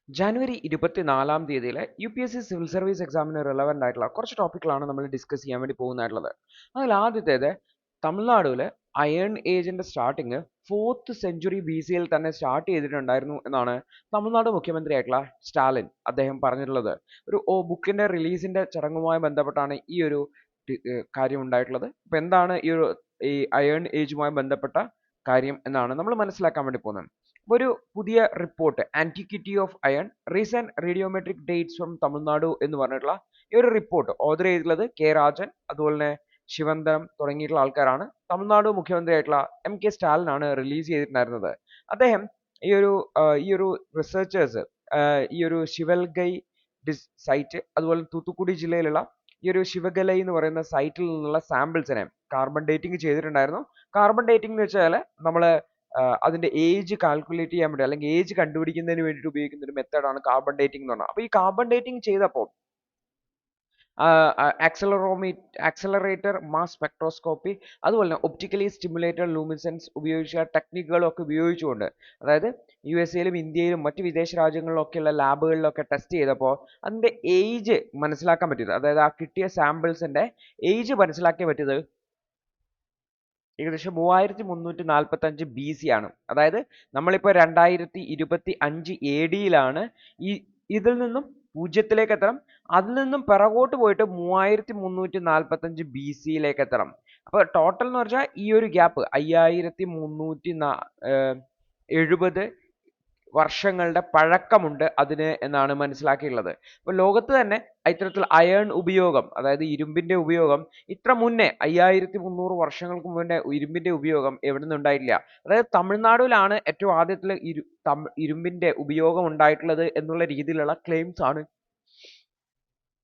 ജനുവരി 24-ാം തീയതിയിലെ UPSC civil service എക്സാമിന് relevant ആയിട്ടുള്ള കുറച്ച് ടോപ്പിക്കുകളാണ് നമ്മൾ ഡിസ്കസ് ചെയ്യാൻ വേണ്ടി പോകുന്നതായിട്ടുള്ളത്. അതിൽ ആദ്യത്തേത് തമിഴ്നാടുവിലെ അയൺ ഏജിന്റെ സ്റ്റാർട്ടിങ് 4th സെഞ്ചുറി BC-യിൽ തന്നെ സ്റ്റാർട്ട് ചെയ്തിട്ടുണ്ടായിരുന്നു എന്നാണ് തമിഴ്നാട് മുഖ്യമന്ത്രിയായിട്ടുള്ള സ്റ്റാലിൻ അദ്ദേഹം പറഞ്ഞിട്ടുള്ളത്. ഒരു ബുക്കിന്റെ റിലീസിന്റെ ചടങ്ങുമായി ബന്ധപ്പെട്ടാണ് ഈ ഒരു കാര്യം ഉണ്ടായിട്ടുള്ളത്. അപ്പൊ എന്താണ് ഈ അയൺ ഏജുമായി ബന്ധപ്പെട്ട കാര്യം എന്നാണ് നമ്മൾ മനസ്സിലാക്കാൻ വേണ്ടി പോകുന്നത്. ഒരു പുതിയ report antiquity of iron recent radiometric dates from Tamil Nadu എന്ന് പറഞ്ഞിട്ടുള്ള ഈ ഒരു റിപ്പോർട്ട് ഓതർ ചെയ്തിട്ടുള്ളത് രാജൻ അതുപോലെ തന്നെ ശിവന്തരം തുടങ്ങിയിട്ടുള്ള ആൾക്കാരാണ്. തമിഴ്നാട് മുഖ്യമന്ത്രിയായിട്ടുള്ള MK സ്റ്റാലിൻ ആണ് റിലീസ് ചെയ്തിട്ടുണ്ടായിരുന്നത്. അദ്ദേഹം ഈ ഒരു റിസർച്ചേഴ്സ് ഈ ഒരു ശിവൽഗൈ സൈറ്റ് അതുപോലെ തൂത്തുക്കുടി ജില്ലയിലുള്ള ഈ ഒരു ശിവഗലൈ എന്ന് പറയുന്ന സൈറ്റിൽ നിന്നുള്ള സാമ്പിൾസിനെ കാർബൺ ഡേറ്റിംഗ് ചെയ്തിട്ടുണ്ടായിരുന്നു. കാർബൺ ഡേറ്റിംഗ് എന്ന് വെച്ചാൽ നമ്മൾ അതിന്റെ ഏജ് കാൽക്കുലേറ്റ് ചെയ്യാൻ വേണ്ടി അല്ലെങ്കിൽ ഏജ് കണ്ടുപിടിക്കുന്നതിന് വേണ്ടിയിട്ട് ഉപയോഗിക്കുന്ന ഒരു മെത്തേഡാണ് കാർബൺ ഡേറ്റിംഗ് എന്ന് പറഞ്ഞാൽ. അപ്പോൾ ഈ കാർബൺ ഡേറ്റിംഗ് ചെയ്തപ്പോൾ ആക്സലറേറ്റർ മാസ് സ്പെക്ട്രോസ്കോപ്പി അതുപോലെ തന്നെ ഒപ്റ്റിക്കലി സ്റ്റിമുലേറ്റഡ് ലൂമിനസെൻസ് ഉപയോഗിച്ച ടെക്നിക്കുകളൊക്കെ ഉപയോഗിച്ചുകൊണ്ട്, അതായത് USA-യിലും ഇന്ത്യയിലും മറ്റ് വിദേശ രാജ്യങ്ങളിലൊക്കെയുള്ള ലാബുകളിലൊക്കെ ടെസ്റ്റ് ചെയ്തപ്പോൾ അതിന്റെ ഏജ് മനസ്സിലാക്കാൻ പറ്റിയത്, അതായത് ആ കിട്ടിയ സാമ്പിൾസിന്റെ ഏജ് മനസ്സിലാക്കാൻ പറ്റിയത് ഏകദേശം 3345 BC ആണ്. അതായത് നമ്മളിപ്പോൾ 2025 AD-യിലാണ് ഇതിൽ നിന്നും പൂജ്യത്തിലേക്ക് എത്തണം. അതിൽ നിന്നും പിറകോട്ട് പോയിട്ട് 3345 BC-യിലേക്ക് എത്തണം. അപ്പോൾ ടോട്ടൽ എന്ന് പറഞ്ഞാൽ ഈ ഒരു ഗ്യാപ്പ് 5370 വർഷങ്ങളുടെ പഴക്കമുണ്ട് അതിന് എന്നാണ് മനസ്സിലാക്കിയിട്ടുള്ളത്. അപ്പോൾ ലോകത്ത് തന്നെ ഇത്തരത്തിൽ അയൺ ഉപയോഗം, അതായത് ഇരുമ്പിന്റെ ഉപയോഗം ഇത്ര മുന്നേ 5300 വർഷങ്ങൾക്ക് മുന്നേ ഇരുമ്പിന്റെ ഉപയോഗം എവിടെ നിന്നും ഉണ്ടായിട്ടില്ല. അതായത് തമിഴ്നാടിലാണ് ഏറ്റവും ആദ്യത്തിൽ ഇരുമ്പിന്റെ ഉപയോഗം ഉണ്ടായിട്ടുള്ളത് എന്നുള്ള രീതിയിലുള്ള ക്ലെയിംസ് ആണ്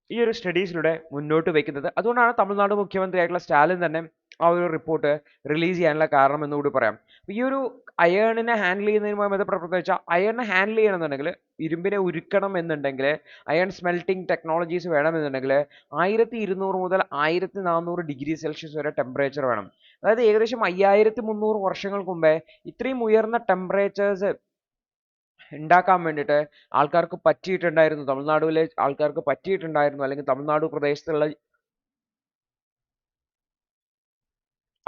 ഈ ഒരു സ്റ്റഡീസിലൂടെ മുന്നോട്ട് വെക്കുന്നത്. അതുകൊണ്ടാണ് തമിഴ്നാട് മുഖ്യമന്ത്രിയായിട്ടുള്ള സ്റ്റാലിൻ തന്നെ ആ ഒരു റിപ്പോർട്ട് റിലീസ് ചെയ്യാനുള്ള കാരണം എന്നുകൂടി പറയാം. ഈ ഒരു അയേണിനെ ഹാൻഡിൽ ചെയ്യുന്നതിനുമായി ബന്ധപ്പെട്ട വെച്ചാൽ അയേണിനെ ഹാൻഡിൽ ചെയ്യണമെന്നുണ്ടെങ്കിൽ, ഇരുമ്പിനെ ഉരുക്കണം എന്നുണ്ടെങ്കിൽ, അയൺ സ്മെൽറ്റിംഗ് ടെക്നോളജീസ് വേണമെന്നുണ്ടെങ്കിൽ 1200 മുതൽ 1400 ഡിഗ്രി സെൽഷ്യസ് വരെ ടെമ്പറേച്ചർ വേണം. അതായത് ഏകദേശം 5300 വർഷങ്ങൾക്ക് മുമ്പേ ഇത്രയും ഉയർന്ന ടെമ്പറേച്ചേഴ്സ് ഉണ്ടാക്കാൻ വേണ്ടിയിട്ട് ആൾക്കാർക്ക് പറ്റിയിട്ടുണ്ടായിരുന്നു, തമിഴ്നാടുവിലെ ആൾക്കാർക്ക് പറ്റിയിട്ടുണ്ടായിരുന്നു, അല്ലെങ്കിൽ തമിഴ്നാട് പ്രദേശത്തുള്ള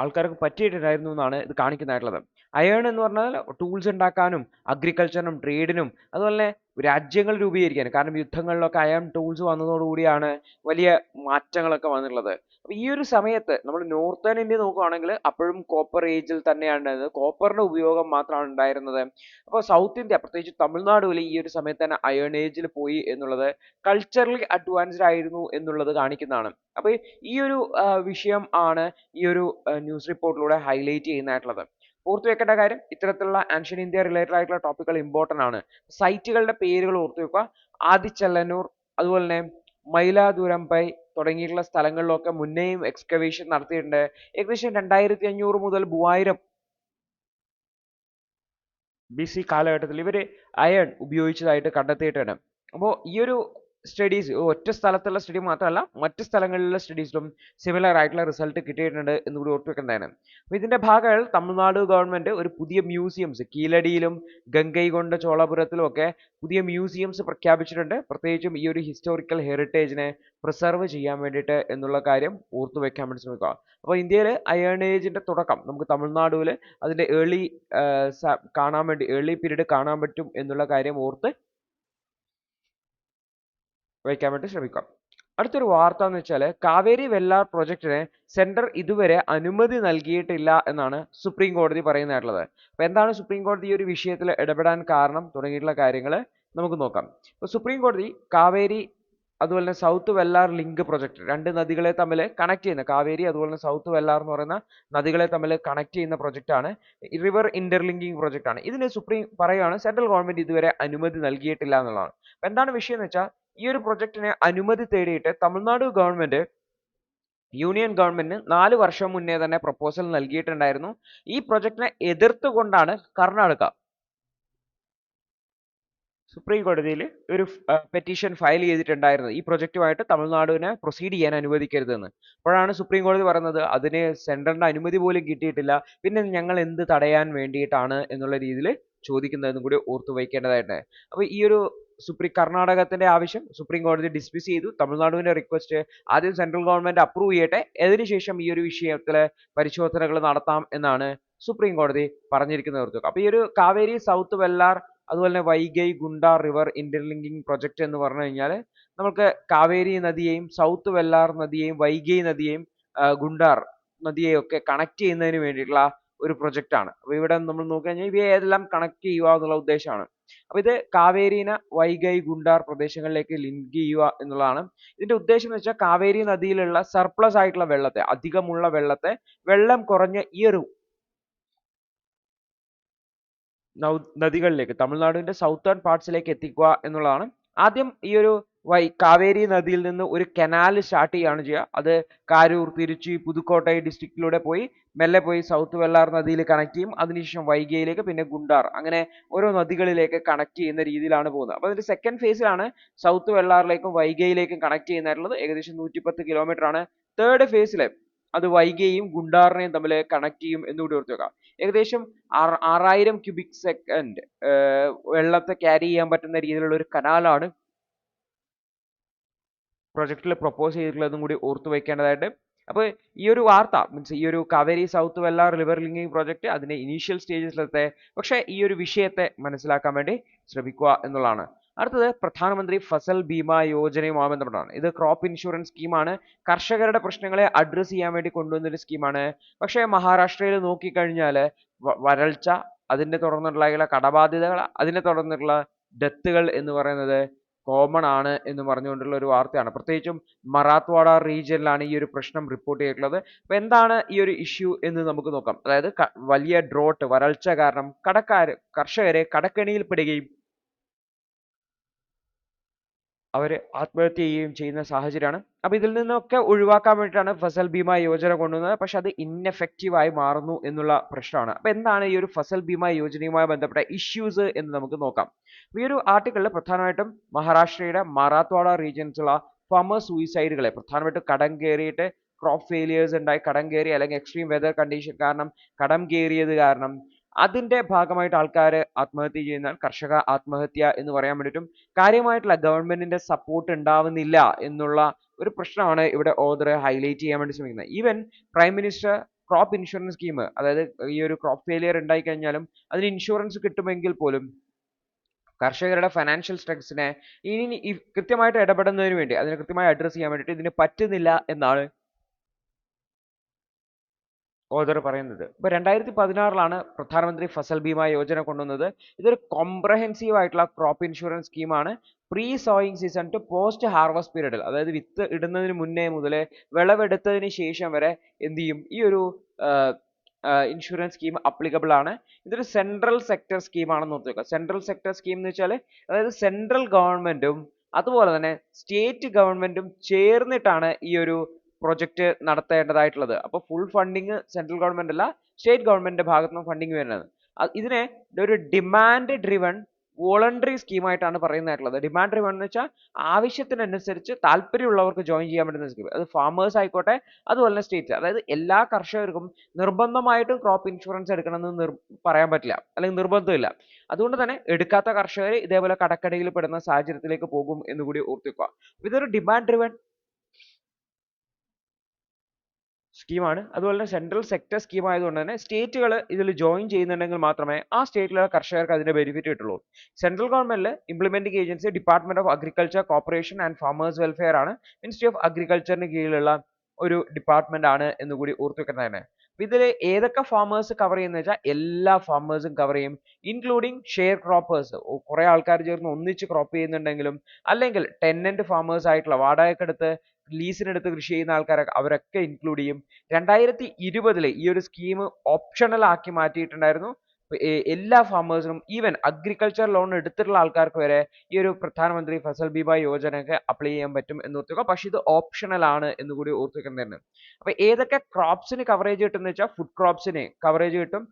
ആൾക്കാർക്ക് പറ്റിയിട്ടുണ്ടായിരുന്നു എന്നാണ് ഇത് കാണിക്കുന്നതായിട്ടുള്ളത്. അയേൺ എന്ന് പറഞ്ഞാൽ ടൂൾസ് ഉണ്ടാക്കാനും അഗ്രികൾച്ചറിനും ട്രേഡിനും അതുപോലെ തന്നെ രാജ്യങ്ങൾ രൂപീകരിക്കാനും, കാരണം യുദ്ധങ്ങളിലൊക്കെ അയൺ ടൂൾസ് വന്നതോടുകൂടിയാണ് വലിയ മാറ്റങ്ങളൊക്കെ വന്നിട്ടുള്ളത്. അപ്പൊ ഈ ഒരു സമയത്ത് നമ്മൾ നോർത്തേൺ ഇന്ത്യ നോക്കുകയാണെങ്കിൽ അപ്പോഴും കോപ്പർ ഏജിൽ തന്നെയാണ് ഉണ്ടായിരുന്നത്, കോപ്പറിന്റെ ഉപയോഗം മാത്രമാണ് ഉണ്ടായിരുന്നത്. അപ്പോൾ സൗത്ത് ഇന്ത്യ പ്രത്യേകിച്ച് തമിഴ്നാടുവിൽ ഈ ഒരു സമയത്ത് തന്നെ അയൺ ഏജിൽ പോയി എന്നുള്ളത് കൾച്ചറലി അഡ്വാൻസ്ഡ് ആയിരുന്നു എന്നുള്ളത് കാണിക്കുന്നതാണ്. അപ്പൊ ഈ ഒരു വിഷയം ആണ് ഈ ഒരു ന്യൂസ് റിപ്പോർട്ടിലൂടെ ഹൈലൈറ്റ് ചെയ്യുന്നതായിട്ടുള്ളത്. ഓർത്തു വെക്കേണ്ട കാര്യം, ഇത്തരത്തിലുള്ള ആൻഷ്യൻ ഇന്ത്യ റിലേറ്റഡ് ആയിട്ടുള്ള ടോപ്പിക്കുകൾ ഇമ്പോർട്ടൻ്റ് ആണ്. സൈറ്റുകളുടെ പേരുകൾ ഓർത്തു വെക്കുക. ആദിച്ചല്ലന്നൂർ അതുപോലെ തന്നെ മയിലാദുരംപൈ തുടങ്ങിയിട്ടുള്ള സ്ഥലങ്ങളിലൊക്കെ മുന്നേയും എക്സ്കവേഷൻ നടത്തിയിട്ടുണ്ട്. ഏകദേശം 2500 മുതൽ 3000 BC കാലഘട്ടത്തിൽ ഇവർ അയൺ ഉപയോഗിച്ചതായിട്ട് കണ്ടെത്തിയിട്ടുണ്ട്. അപ്പോൾ ഈ ഒരു സ്റ്റഡീസ് ഒറ്റ സ്ഥലത്തുള്ള സ്റ്റഡി മാത്രമല്ല, മറ്റ് സ്ഥലങ്ങളിലുള്ള സ്റ്റഡീസിലും സിമിലർ ആയിട്ടുള്ള റിസൾട്ട് കിട്ടിയിട്ടുണ്ട് എന്നുകൂടി ഓർത്തുവെക്കുന്നതാണ്. അപ്പോൾ ഇതിന്റെ ഭാഗമായി തമിഴ്നാട് ഗവൺമെന്റ് ഒരു പുതിയ മ്യൂസിയംസ് കീലടിയിലും ഗംഗൈകൊണ്ട ചോളപുരത്തിലും ഒക്കെ പുതിയ മ്യൂസിയംസ് പ്രഖ്യാപിച്ചിട്ടുണ്ട്, പ്രത്യേകിച്ചും ഈ ഒരു ഹിസ്റ്റോറിക്കൽ ഹെറിറ്റേജിനെ പ്രിസർവ് ചെയ്യാൻ വേണ്ടിയിട്ട് എന്നുള്ള കാര്യം ഓർത്തു വെക്കാൻ വേണ്ടി ശ്രമിക്കുക. അപ്പോൾ ഇന്ത്യയിൽ അയൺ ഏജിന്റെ തുടക്കം നമുക്ക് തമിഴ്നാടുവിൽ അതിന്റെ ഏർലി പീരീഡ് കാണാൻ പറ്റും എന്നുള്ള കാര്യം ഓർത്ത് വയ്ക്കാൻ വേണ്ടി ശ്രമിക്കാം. അടുത്തൊരു വാർത്ത എന്ന് വെച്ചാൽ കാവേരി വെള്ളാർ പ്രൊജക്ടിന് സെൻട്രൽ ഇതുവരെ അനുമതി നൽകിയിട്ടില്ല എന്നാണ് സുപ്രീം കോടതി പറയുന്നതായിട്ടുള്ളത്. അപ്പൊ എന്താണ് സുപ്രീം കോടതി ഈ ഒരു വിഷയത്തിൽ ഇടപെടാൻ കാരണം തുടങ്ങിയിട്ടുള്ള കാര്യങ്ങൾ നമുക്ക് നോക്കാം. ഇപ്പൊ സുപ്രീം കോടതി കാവേരി അതുപോലെ തന്നെ സൗത്ത് വെള്ളാർ ലിങ്ക് പ്രൊജക്ട്, രണ്ട് നദികളെ തമ്മിൽ കണക്ട് ചെയ്യുന്ന, കാവേരി അതുപോലെ തന്നെ സൗത്ത് വെള്ളാർ എന്ന് പറയുന്ന നദികളെ തമ്മിൽ കണക്ട് ചെയ്യുന്ന പ്രൊജക്ട് ആണ്, റിവർ ഇന്റർലിങ്കിങ് പ്രൊജക്ട് ആണ്. ഇതിന് സുപ്രീം പറയുകയാണ് സെൻട്രൽ ഗവൺമെന്റ് ഇതുവരെ അനുമതി നൽകിയിട്ടില്ല എന്നുള്ളതാണ്. അപ്പൊ എന്താണ് വിഷയം എന്ന് വെച്ചാൽ ഈ ഒരു പ്രൊജക്ടിന് അനുമതി തേടിയിട്ട് തമിഴ്നാട് ഗവൺമെന്റ് യൂണിയൻ ഗവൺമെന്റിന് 4 വർഷം മുന്നേ തന്നെ പ്രപ്പോസൽ നൽകിയിട്ടുണ്ടായിരുന്നു. ഈ പ്രൊജക്ടിനെ എതിർത്തുകൊണ്ടാണ് കർണാടക സുപ്രീം കോടതിയിൽ ഒരു പെറ്റീഷൻ ഫയൽ ചെയ്തിട്ടുണ്ടായിരുന്നത്, ഈ പ്രൊജക്റ്റുമായിട്ട് തമിഴ്നാടിനെ പ്രൊസീഡ് ചെയ്യാൻ അനുവദിക്കരുതെന്ന്. അപ്പോഴാണ് സുപ്രീം കോടതി പറയുന്നത് അതിന് സെൻട്രലിന്റെ അനുമതി പോലും കിട്ടിയിട്ടില്ല, പിന്നെ ഞങ്ങൾ എന്ത് തടയാൻ വേണ്ടിയിട്ടാണ് എന്നുള്ള രീതിയിൽ ചോദിക്കുന്നതെന്നും കൂടി ഓർത്തു വയ്ക്കേണ്ടതായിട്ടുണ്ട്. അപ്പോൾ ഈ ഒരു കർണാടകത്തിന്റെ ആവശ്യം സുപ്രീം കോടതി ഡിസ്മിസ് ചെയ്തു. തമിഴ്നാടുവിന്റെ റിക്വസ്റ്റ് ആദ്യം സെൻട്രൽ ഗവൺമെന്റ് അപ്രൂവ് ചെയ്യട്ടെ, അതിനുശേഷം ഈ ഒരു വിഷയത്തില് പരിശോധനകൾ നടത്താം എന്നാണ് സുപ്രീം കോടതി പറഞ്ഞിരിക്കുന്നത് ഓർക്കുക. അപ്പോൾ ഈ ഒരു കാവേരി സൗത്ത് വെള്ളാർ അതുപോലെ തന്നെ വൈഗൈ ഗുണ്ട റിവർ ഇന്റർലിങ്കിങ് പ്രൊജക്ട് എന്ന് പറഞ്ഞു കഴിഞ്ഞാൽ നമുക്ക് കാവേരി നദിയെയും സൗത്ത് വെള്ളാർ നദിയെയും വൈഗൈ നദിയെയും ഗുണ്ടാർ നദിയെയും ഒക്കെ കണക്ട് ചെയ്യുന്നതിന് വേണ്ടിയിട്ടുള്ള ഒരു പ്രൊജക്ട് ആണ്. അപ്പോൾ ഇവിടെ നമ്മൾ നോക്കിക്കഴിഞ്ഞാൽ ഇവയെല്ലാം കണക്ട് ചെയ്യുക എന്നുള്ള ഉദ്ദേശമാണ്. അപ്പോൾ ഇത് കാവേരീനെ വൈഗൈ ഗുണ്ടാർ പ്രദേശങ്ങളിലേക്ക് ലിങ്ക് ചെയ്യുക എന്നുള്ളതാണ് ഇതിന്റെ ഉദ്ദേശം. എന്ന് വെച്ചാൽ കാവേരി നദിയിലുള്ള സർപ്ലസ് ആയിട്ടുള്ള വെള്ളത്തെ, അധികമുള്ള വെള്ളത്തെ, വെള്ളം കുറഞ്ഞ ഈ ഒരു നദികളിലേക്ക്, തമിഴ്നാടിന്റെ സൗത്തേൺ പാർട്സിലേക്ക് എത്തിക്കുക എന്നുള്ളതാണ്. ആദ്യം ഈ ഒരു കാവേരി നദിയിൽ നിന്ന് ഒരു കനാൽ സ്റ്റാർട്ട് ചെയ്യുകയാണ് ചെയ്യുക. അത് കാരൂർ, തിരുച്ചി, പുതുക്കോട്ടൈ ഡിസ്ട്രിക്റ്റിലൂടെ പോയി മെല്ലെ പോയി സൗത്ത് വെള്ളാർ നദിയിൽ കണക്ട് ചെയ്യും. അതിനുശേഷം വൈഗയിലേക്ക്, പിന്നെ ഗുണ്ടാർ, അങ്ങനെ ഓരോ നദികളിലേക്ക് കണക്ട് ചെയ്യുന്ന രീതിയിലാണ് പോകുന്നത്. അപ്പോൾ അതിന്റെ സെക്കൻഡ് ഫേസിലാണ് സൗത്ത് വെള്ളാറിലേക്കും വൈഗയിലേക്കും കണക്ട് ചെയ്യുന്നതായിട്ടുള്ളത്. ഏകദേശം 110 കിലോമീറ്റർ ആണ്. തേർഡ് ഫേസിൽ അത് വൈഗയും ഗുണ്ടാറിനെയും തമ്മിൽ കണക്ട് ചെയ്യും എന്നുകൂടി ഓർത്ത് വെക്കാം. ഏകദേശം 6000 ക്യൂബിക് സെക്കൻഡ് വെള്ളത്തെ ക്യാരി ചെയ്യാൻ പറ്റുന്ന രീതിയിലുള്ള ഒരു കനാലാണ് പ്രൊജക്റ്റിൽ പ്രൊപ്പോസ് ചെയ്തിട്ടുള്ളതും കൂടി ഓർത്തു വെക്കേണ്ടതായിട്ട്. അപ്പോൾ ഈ ഒരു വാർത്ത മീൻസ് ഈ ഒരു Kaveri south Vellar river linking project അതിന്റെ ഇനീഷ്യൽ സ്റ്റേജസിലത്തെ, പക്ഷേ ഈ ഒരു വിഷയത്തെ മനസ്സിലാക്കാൻ വേണ്ടി ശ്രമിക്കുക എന്നുള്ളതാണ്. അടുത്തത് പ്രധാനമന്ത്രി ഫസൽ ബീമ യോജനയുമായി ബന്ധപ്പെട്ടാണ്. ഇത് ക്രോപ്പ് ഇൻഷുറൻസ് സ്കീമാണ്. കർഷകരുടെ പ്രശ്നങ്ങളെ അഡ്രസ് ചെയ്യാൻ വേണ്ടി കൊണ്ടുവന്നൊരു സ്കീമാണ്. പക്ഷേ മഹാരാഷ്ട്രയിൽ നോക്കിക്കഴിഞ്ഞാൽ വരൾച്ച, അതിനെ തുടർന്നിട്ടുള്ള കടബാധ്യതകൾ, അതിനെ തുടർന്നിട്ടുള്ള ഡെത്തുകൾ എന്ന് പറയുന്നത് കോമൺ ആണ് എന്ന് പറഞ്ഞുകൊണ്ടുള്ള ഒരു വാർത്തയാണ്. പ്രത്യേകിച്ചും മറാത്ത്വാഡ റീജിയനിലാണ് ഈ ഒരു പ്രശ്നം റിപ്പോർട്ട് ചെയ്തിട്ടുള്ളത്. അപ്പോൾ എന്താണ് ഈ ഒരു ഇഷ്യൂ എന്ന് നമുക്ക് നോക്കാം. അതായത് വലിയ ഡ്രോട്ട്, വരൾച്ച കാരണം കർഷകരെ കടക്കെണിയിൽപ്പെടുകയും അവർ ആത്മഹത്യ ചെയ്യുകയും ചെയ്യുന്ന സാഹചര്യമാണ്. അപ്പോൾ ഇതിൽ നിന്നൊക്കെ ഒഴിവാക്കാൻ വേണ്ടിയിട്ടാണ് ഫസൽ ബീമ യോജന കൊണ്ടുവന്നത്. പക്ഷെ അത് ഇൻഎഫക്റ്റീവ് ആയി മാറുന്നു എന്നുള്ള പ്രശ്നമാണ്. അപ്പോൾ എന്താണ് ഈ ഒരു ഫസൽ ബീമ യോജനയുമായി ബന്ധപ്പെട്ട ഇഷ്യൂസ് എന്ന് നമുക്ക് നോക്കാം. ഈ ഒരു ആർട്ടിക്കിളിൽ പ്രധാനമായിട്ടും മഹാരാഷ്ട്രയുടെ മറാത്ത്വാഡ റീജിയൻസുള്ള ഫാമേഴ്സ് സൂയിസൈഡുകളെ, പ്രധാനമായിട്ടും കടം കയറിയിട്ട് ക്രോപ്പ് ഫെയിലിയേഴ്സ് ഉണ്ടായി, കടം കയറി അല്ലെങ്കിൽ എക്സ്ട്രീം വെതർ കണ്ടീഷൻ കാരണം കടം കയറിയത് കാരണം അതിന്റെ ഭാഗമായിട്ട് ആൾക്കാർ ആത്മഹത്യ ചെയ്യുന്ന കർഷക ആത്മഹത്യ എന്ന് പറയാൻ വേണ്ടിയിട്ടും കാര്യമായിട്ടുള്ള ഗവൺമെന്റിന്റെ സപ്പോർട്ട് ഉണ്ടാവുന്നില്ല എന്നുള്ള ഒരു പ്രശ്നമാണ് ഇവിടെ ഓഥർ ഹൈലൈറ്റ് ചെയ്യാൻ വേണ്ടി ശ്രമിക്കുന്നത്. Even prime minister crop insurance scheme, അതായത് ഈ ഒരു ക്രോപ്പ് ഫെയിലിയർ ഉണ്ടായി കഴിഞ്ഞാലും അതിന് ഇൻഷുറൻസ് കിട്ടുമെങ്കിൽ പോലും കർഷകരുടെ ഫൈനാൻഷ്യൽ സ്ട്രഗ്സിനെ ഇനി കൃത്യമായിട്ട് ഇടപെടുന്നതിന് വേണ്ടി, അതിനെ കൃത്യമായി അഡ്രസ് ചെയ്യാൻ വേണ്ടിയിട്ട് ഇതിന് പറ്റുന്നില്ല എന്നാണ് ഓഥർ പറയുന്നത്. ഇപ്പോൾ 2016 പ്രധാനമന്ത്രി ഫസൽ ബീമ യോജന കൊണ്ടുവന്നത്. ഇതൊരു കോംപ്രഹെൻസീവ് ആയിട്ടുള്ള ക്രോപ്പ് ഇൻഷുറൻസ് സ്കീമാണ്. Pre sowing season two post harvest പീരീഡിൽ, അതായത് വിത്ത് ഇടുന്നതിന് മുന്നേ മുതൽ വിളവെടുത്തതിന് ശേഷം വരെ എന്ത് ചെയ്യും, ഈ ഒരു ഇൻഷുറൻസ് സ്കീം അപ്ലിക്കബിൾ ആണ്. ഇതൊരു സെൻട്രൽ സെക്ടർ സ്കീമാണെന്ന് ഓർത്ത് വെക്കുക. സെൻട്രൽ സെക്ടർ സ്കീം എന്ന് വെച്ചാൽ അതായത് സെൻട്രൽ ഗവൺമെന്റും അതുപോലെ തന്നെ സ്റ്റേറ്റ് ഗവൺമെന്റും ചേർന്നിട്ടാണ് ഈ ഒരു പ്രൊജക്ട് നടത്തേണ്ടതായിട്ടുള്ളത്. അപ്പോൾ ഫുൾ ഫണ്ടിങ് സെൻട്രൽ ഗവൺമെന്റ് അല്ല, സ്റ്റേറ്റ് ഗവൺമെന്റിന്റെ ഭാഗത്തു നിന്ന് ഫണ്ടിങ് വരുന്നത്. ഇതിനെ ഒരു ഡിമാൻഡ് ഡ്രിവൺ വോളണ്ടറി സ്കീമായിട്ടാണ് പറയുന്നതായിട്ടുള്ളത്. ഡിമാൻഡ് ഡ്രിവൺ എന്ന് വെച്ചാൽ ആവശ്യത്തിനനുസരിച്ച് താല്പര്യമുള്ളവർക്ക് ജോയിൻ ചെയ്യാൻ പറ്റുന്ന സ്കീം. അത് ഫാമേഴ്സ് ആയിക്കോട്ടെ, അതുപോലെ തന്നെ സ്റ്റേറ്റ്, അതായത് എല്ലാ കർഷകർക്കും നിർബന്ധമായിട്ടും ക്രോപ്പ് ഇൻഷുറൻസ് എടുക്കണമെന്ന് പറയാൻ പറ്റില്ല, അല്ലെങ്കിൽ നിർബന്ധമില്ല. അതുകൊണ്ട് തന്നെ എടുക്കാത്ത കർഷകർ ഇതേപോലെ കടക്കണിയിൽ പെടുന്ന സാഹചര്യത്തിലേക്ക് പോകും എന്നുകൂടി ഓർത്തിക്കുക. ഇതൊരു ഡിമാൻഡ് ഡ്രിവൺ സ്കീമാണ്. അതുപോലെ തന്നെ സെൻട്രൽ സെക്ടർ സ്കീം ആയതുകൊണ്ട് തന്നെ സ്റ്റേറ്റുകൾ ഇതിൽ ജോയിൻ ചെയ്യുന്നുണ്ടെങ്കിൽ മാത്രമേ ആ സ്റ്റേറ്റിലെ കർഷകർക്ക് അതിന്റെ ബെനിഫിറ്റ് കിട്ടുള്ളൂ. സെൻട്രൽ ഗവൺമെന്റിൽ implementing agency department of agriculture, corporation and farmers welfare ആണ്. മിനിസ്ട്രി ഓഫ് അഗ്രികൾച്ചറിന് കീഴിലുള്ള ഒരു ഡിപ്പാർട്ട്മെന്റ് ആണ് എന്ന് കൂടി ഓർത്തു വെക്കുന്നതാണ്. ഇതിൽ ഏതൊക്കെ ഫാമേഴ്സ് കവർ ചെയ്യുന്ന വെച്ചാൽ എല്ലാ ഫാമേഴ്സും കവർ ചെയ്യും, ഇൻക്ലൂഡിങ് ഷെയർ ക്രോപ്പേഴ്സ്. കുറെ ആൾക്കാർ ചേർന്ന് ഒന്നിച്ച് ക്രോപ്പ് ചെയ്യുന്നുണ്ടെങ്കിലും, അല്ലെങ്കിൽ ടെനന്റ് ഫാമേഴ്സ് ആയിട്ടുള്ള വാടകയ്ക്കെടുത്ത് ലീസിനെടുത്ത് കൃഷി ചെയ്യുന്ന ആൾക്കാരൊക്കെ, അവരൊക്കെ ഇൻക്ലൂഡ് ചെയ്യും. 2020 ഈ ഒരു സ്കീം ഓപ്ഷണൽ ആക്കി മാറ്റിയിട്ടുണ്ടായിരുന്നു. എല്ലാ ഫാമേഴ്സിനും, ഈവൻ അഗ്രികൾച്ചർ ലോൺ എടുത്തിട്ടുള്ള ആൾക്കാർക്ക് വരെ ഈ ഒരു പ്രധാനമന്ത്രി ഫസൽ ബീമ യോജനയൊക്കെ അപ്ലൈ ചെയ്യാൻ പറ്റും എന്ന് ഓർത്തുക. പക്ഷെ ഇത് ഓപ്ഷണൽ ആണ് എന്ന് കൂടി ഓർത്തുവെക്കുന്നതാണ്. അപ്പൊ ഏതൊക്കെ ക്രോപ്സിന് കവറേജ് കിട്ടും എന്ന് വെച്ചാൽ ഫുഡ് ക്രോപ്സിന് കവറേജ് കിട്ടും,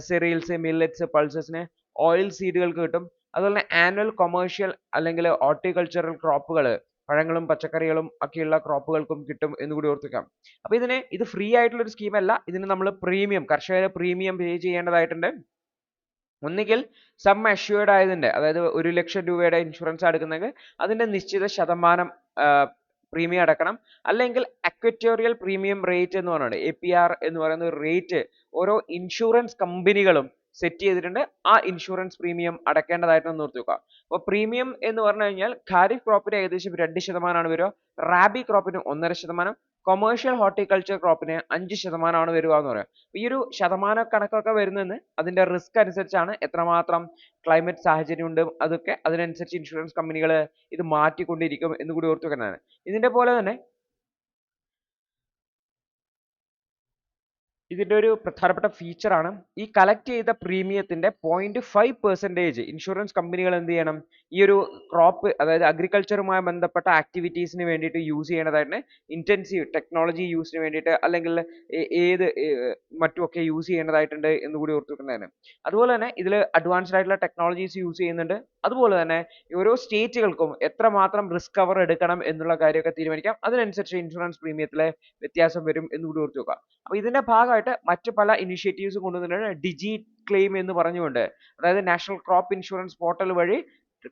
സെറിയൽസ്, മില്ലറ്റ്സ്, പൾസസിന്, ഓയിൽ സീഡുകൾക്ക് കിട്ടും. അതുപോലെ തന്നെ ആനുവൽ കൊമേഴ്ഷ്യൽ അല്ലെങ്കിൽ ഹോർട്ടിക്കൾച്ചറൽ ക്രോപ്പുകൾ, പഴങ്ങളും പച്ചക്കറികളും ഒക്കെയുള്ള ക്രോപ്പുകൾക്കും കിട്ടും എന്ന് കൂടി ഓർത്തുവെക്കാം. അപ്പൊ ഇത് ഫ്രീ ആയിട്ടുള്ള ഒരു സ്കീം അല്ല. ഇതിന് നമ്മൾ പ്രീമിയം, കർഷകരെ പ്രീമിയം പേ ചെയ്യേണ്ടതായിട്ടുണ്ട്. ഒന്നുകിൽ സം അഷ്യൂർഡ് ആയതിന്റെ, അതായത് 1,00,000 രൂപയുടെ ഇൻഷുറൻസ് എടുക്കുന്നെങ്കിൽ അതിന്റെ നിശ്ചിത ശതമാനം പ്രീമിയം അടക്കണം. അല്ലെങ്കിൽ അക്വറ്റോറിയൽ പ്രീമിയം റേറ്റ് എന്ന് പറഞ്ഞിട്ട് APR എന്ന് പറയുന്ന ഒരു റേറ്റ് ഓരോ ഇൻഷുറൻസ് കമ്പനികളും സെറ്റ് ചെയ്തിട്ടുണ്ട്. ആ ഇൻഷുറൻസ് പ്രീമിയം അടക്കേണ്ടതായിട്ടൊന്ന് ഓർത്ത് വെക്കുക. അപ്പോൾ പ്രീമിയം എന്ന് പറഞ്ഞു കഴിഞ്ഞാൽ ഖാരിഫ് ക്രോപ്പിന് ഏകദേശം 2% വരിക, റാബി ക്രോപ്പിന് 1.5%, കൊമേഴ്ഷ്യൽ ഹോർട്ടിക്കൾച്ചർ ക്രോപ്പിന് 5% വരിക എന്ന് പറയാം. ഈ ഒരു ശതമാന കണക്കൊക്കെ വരുന്നത് അതിന്റെ റിസ്ക് അനുസരിച്ചാണ്, എത്രമാത്രം ക്ലൈമറ്റ് സാഹചര്യം ഉണ്ട് അതൊക്കെ അതിനനുസരിച്ച് ഇൻഷുറൻസ് കമ്പനികൾ ഇത് മാറ്റിക്കൊണ്ടിരിക്കും എന്ന് കൂടി ഓർത്തു വെക്കുന്നതാണ്. ഇതിന്റെ പോലെ തന്നെ ഇതിന്റെ ഒരു പ്രധാനപ്പെട്ട ഫീച്ചർ ആണ് ഈ കളക്ട് ചെയ്ത പ്രീമിയത്തിന്റെ 0.5% ഇൻഷുറൻസ് കമ്പനികൾ എന്ത് ചെയ്യണം, ഈ ഒരു ക്രോപ്പ് അതായത് അഗ്രികൾച്ചറുമായി ബന്ധപ്പെട്ട ആക്ടിവിറ്റീസിന് വേണ്ടിയിട്ട് യൂസ് ചെയ്യേണ്ടതായിട്ട്, ഇന്റൻസീവ് ടെക്നോളജി യൂസിന് വേണ്ടിയിട്ട് അല്ലെങ്കിൽ മറ്റുമൊക്കെ യൂസ് ചെയ്യേണ്ടതായിട്ടുണ്ട് എന്ന് കൂടി ഓർത്ത് വെക്കുന്നതാണ്. അതുപോലെ തന്നെ ഇതിൽ അഡ്വാൻസ്ഡ് ആയിട്ടുള്ള ടെക്നോളജീസ് യൂസ് ചെയ്യുന്നുണ്ട്. അതുപോലെ തന്നെ ഓരോ സ്റ്റേറ്റുകൾക്കും എത്രമാത്രം റിസ്ക് കവർ എടുക്കണം എന്നുള്ള കാര്യമൊക്കെ തീരുമാനിക്കാം. അതിനനുസരിച്ച് ഇൻഷുറൻസ് പ്രീമിയത്തിലെ വ്യത്യാസം വരും എന്ന് കൂടി ഓർത്ത് വെക്കുക. അപ്പോൾ ഇതിന്റെ ഭാഗമായിട്ട് മറ്റു പല ഇനിഷ്യേറ്റീവ്സ് കൊണ്ടുവന്നിട്ടുണ്ട്. ഡിജി ക്ലെയിം എന്ന് പറഞ്ഞുകൊണ്ട്, അതായത് നാഷണൽ ക്രോപ്പ് ഇൻഷുറൻസ് പോർട്ടൽ വഴി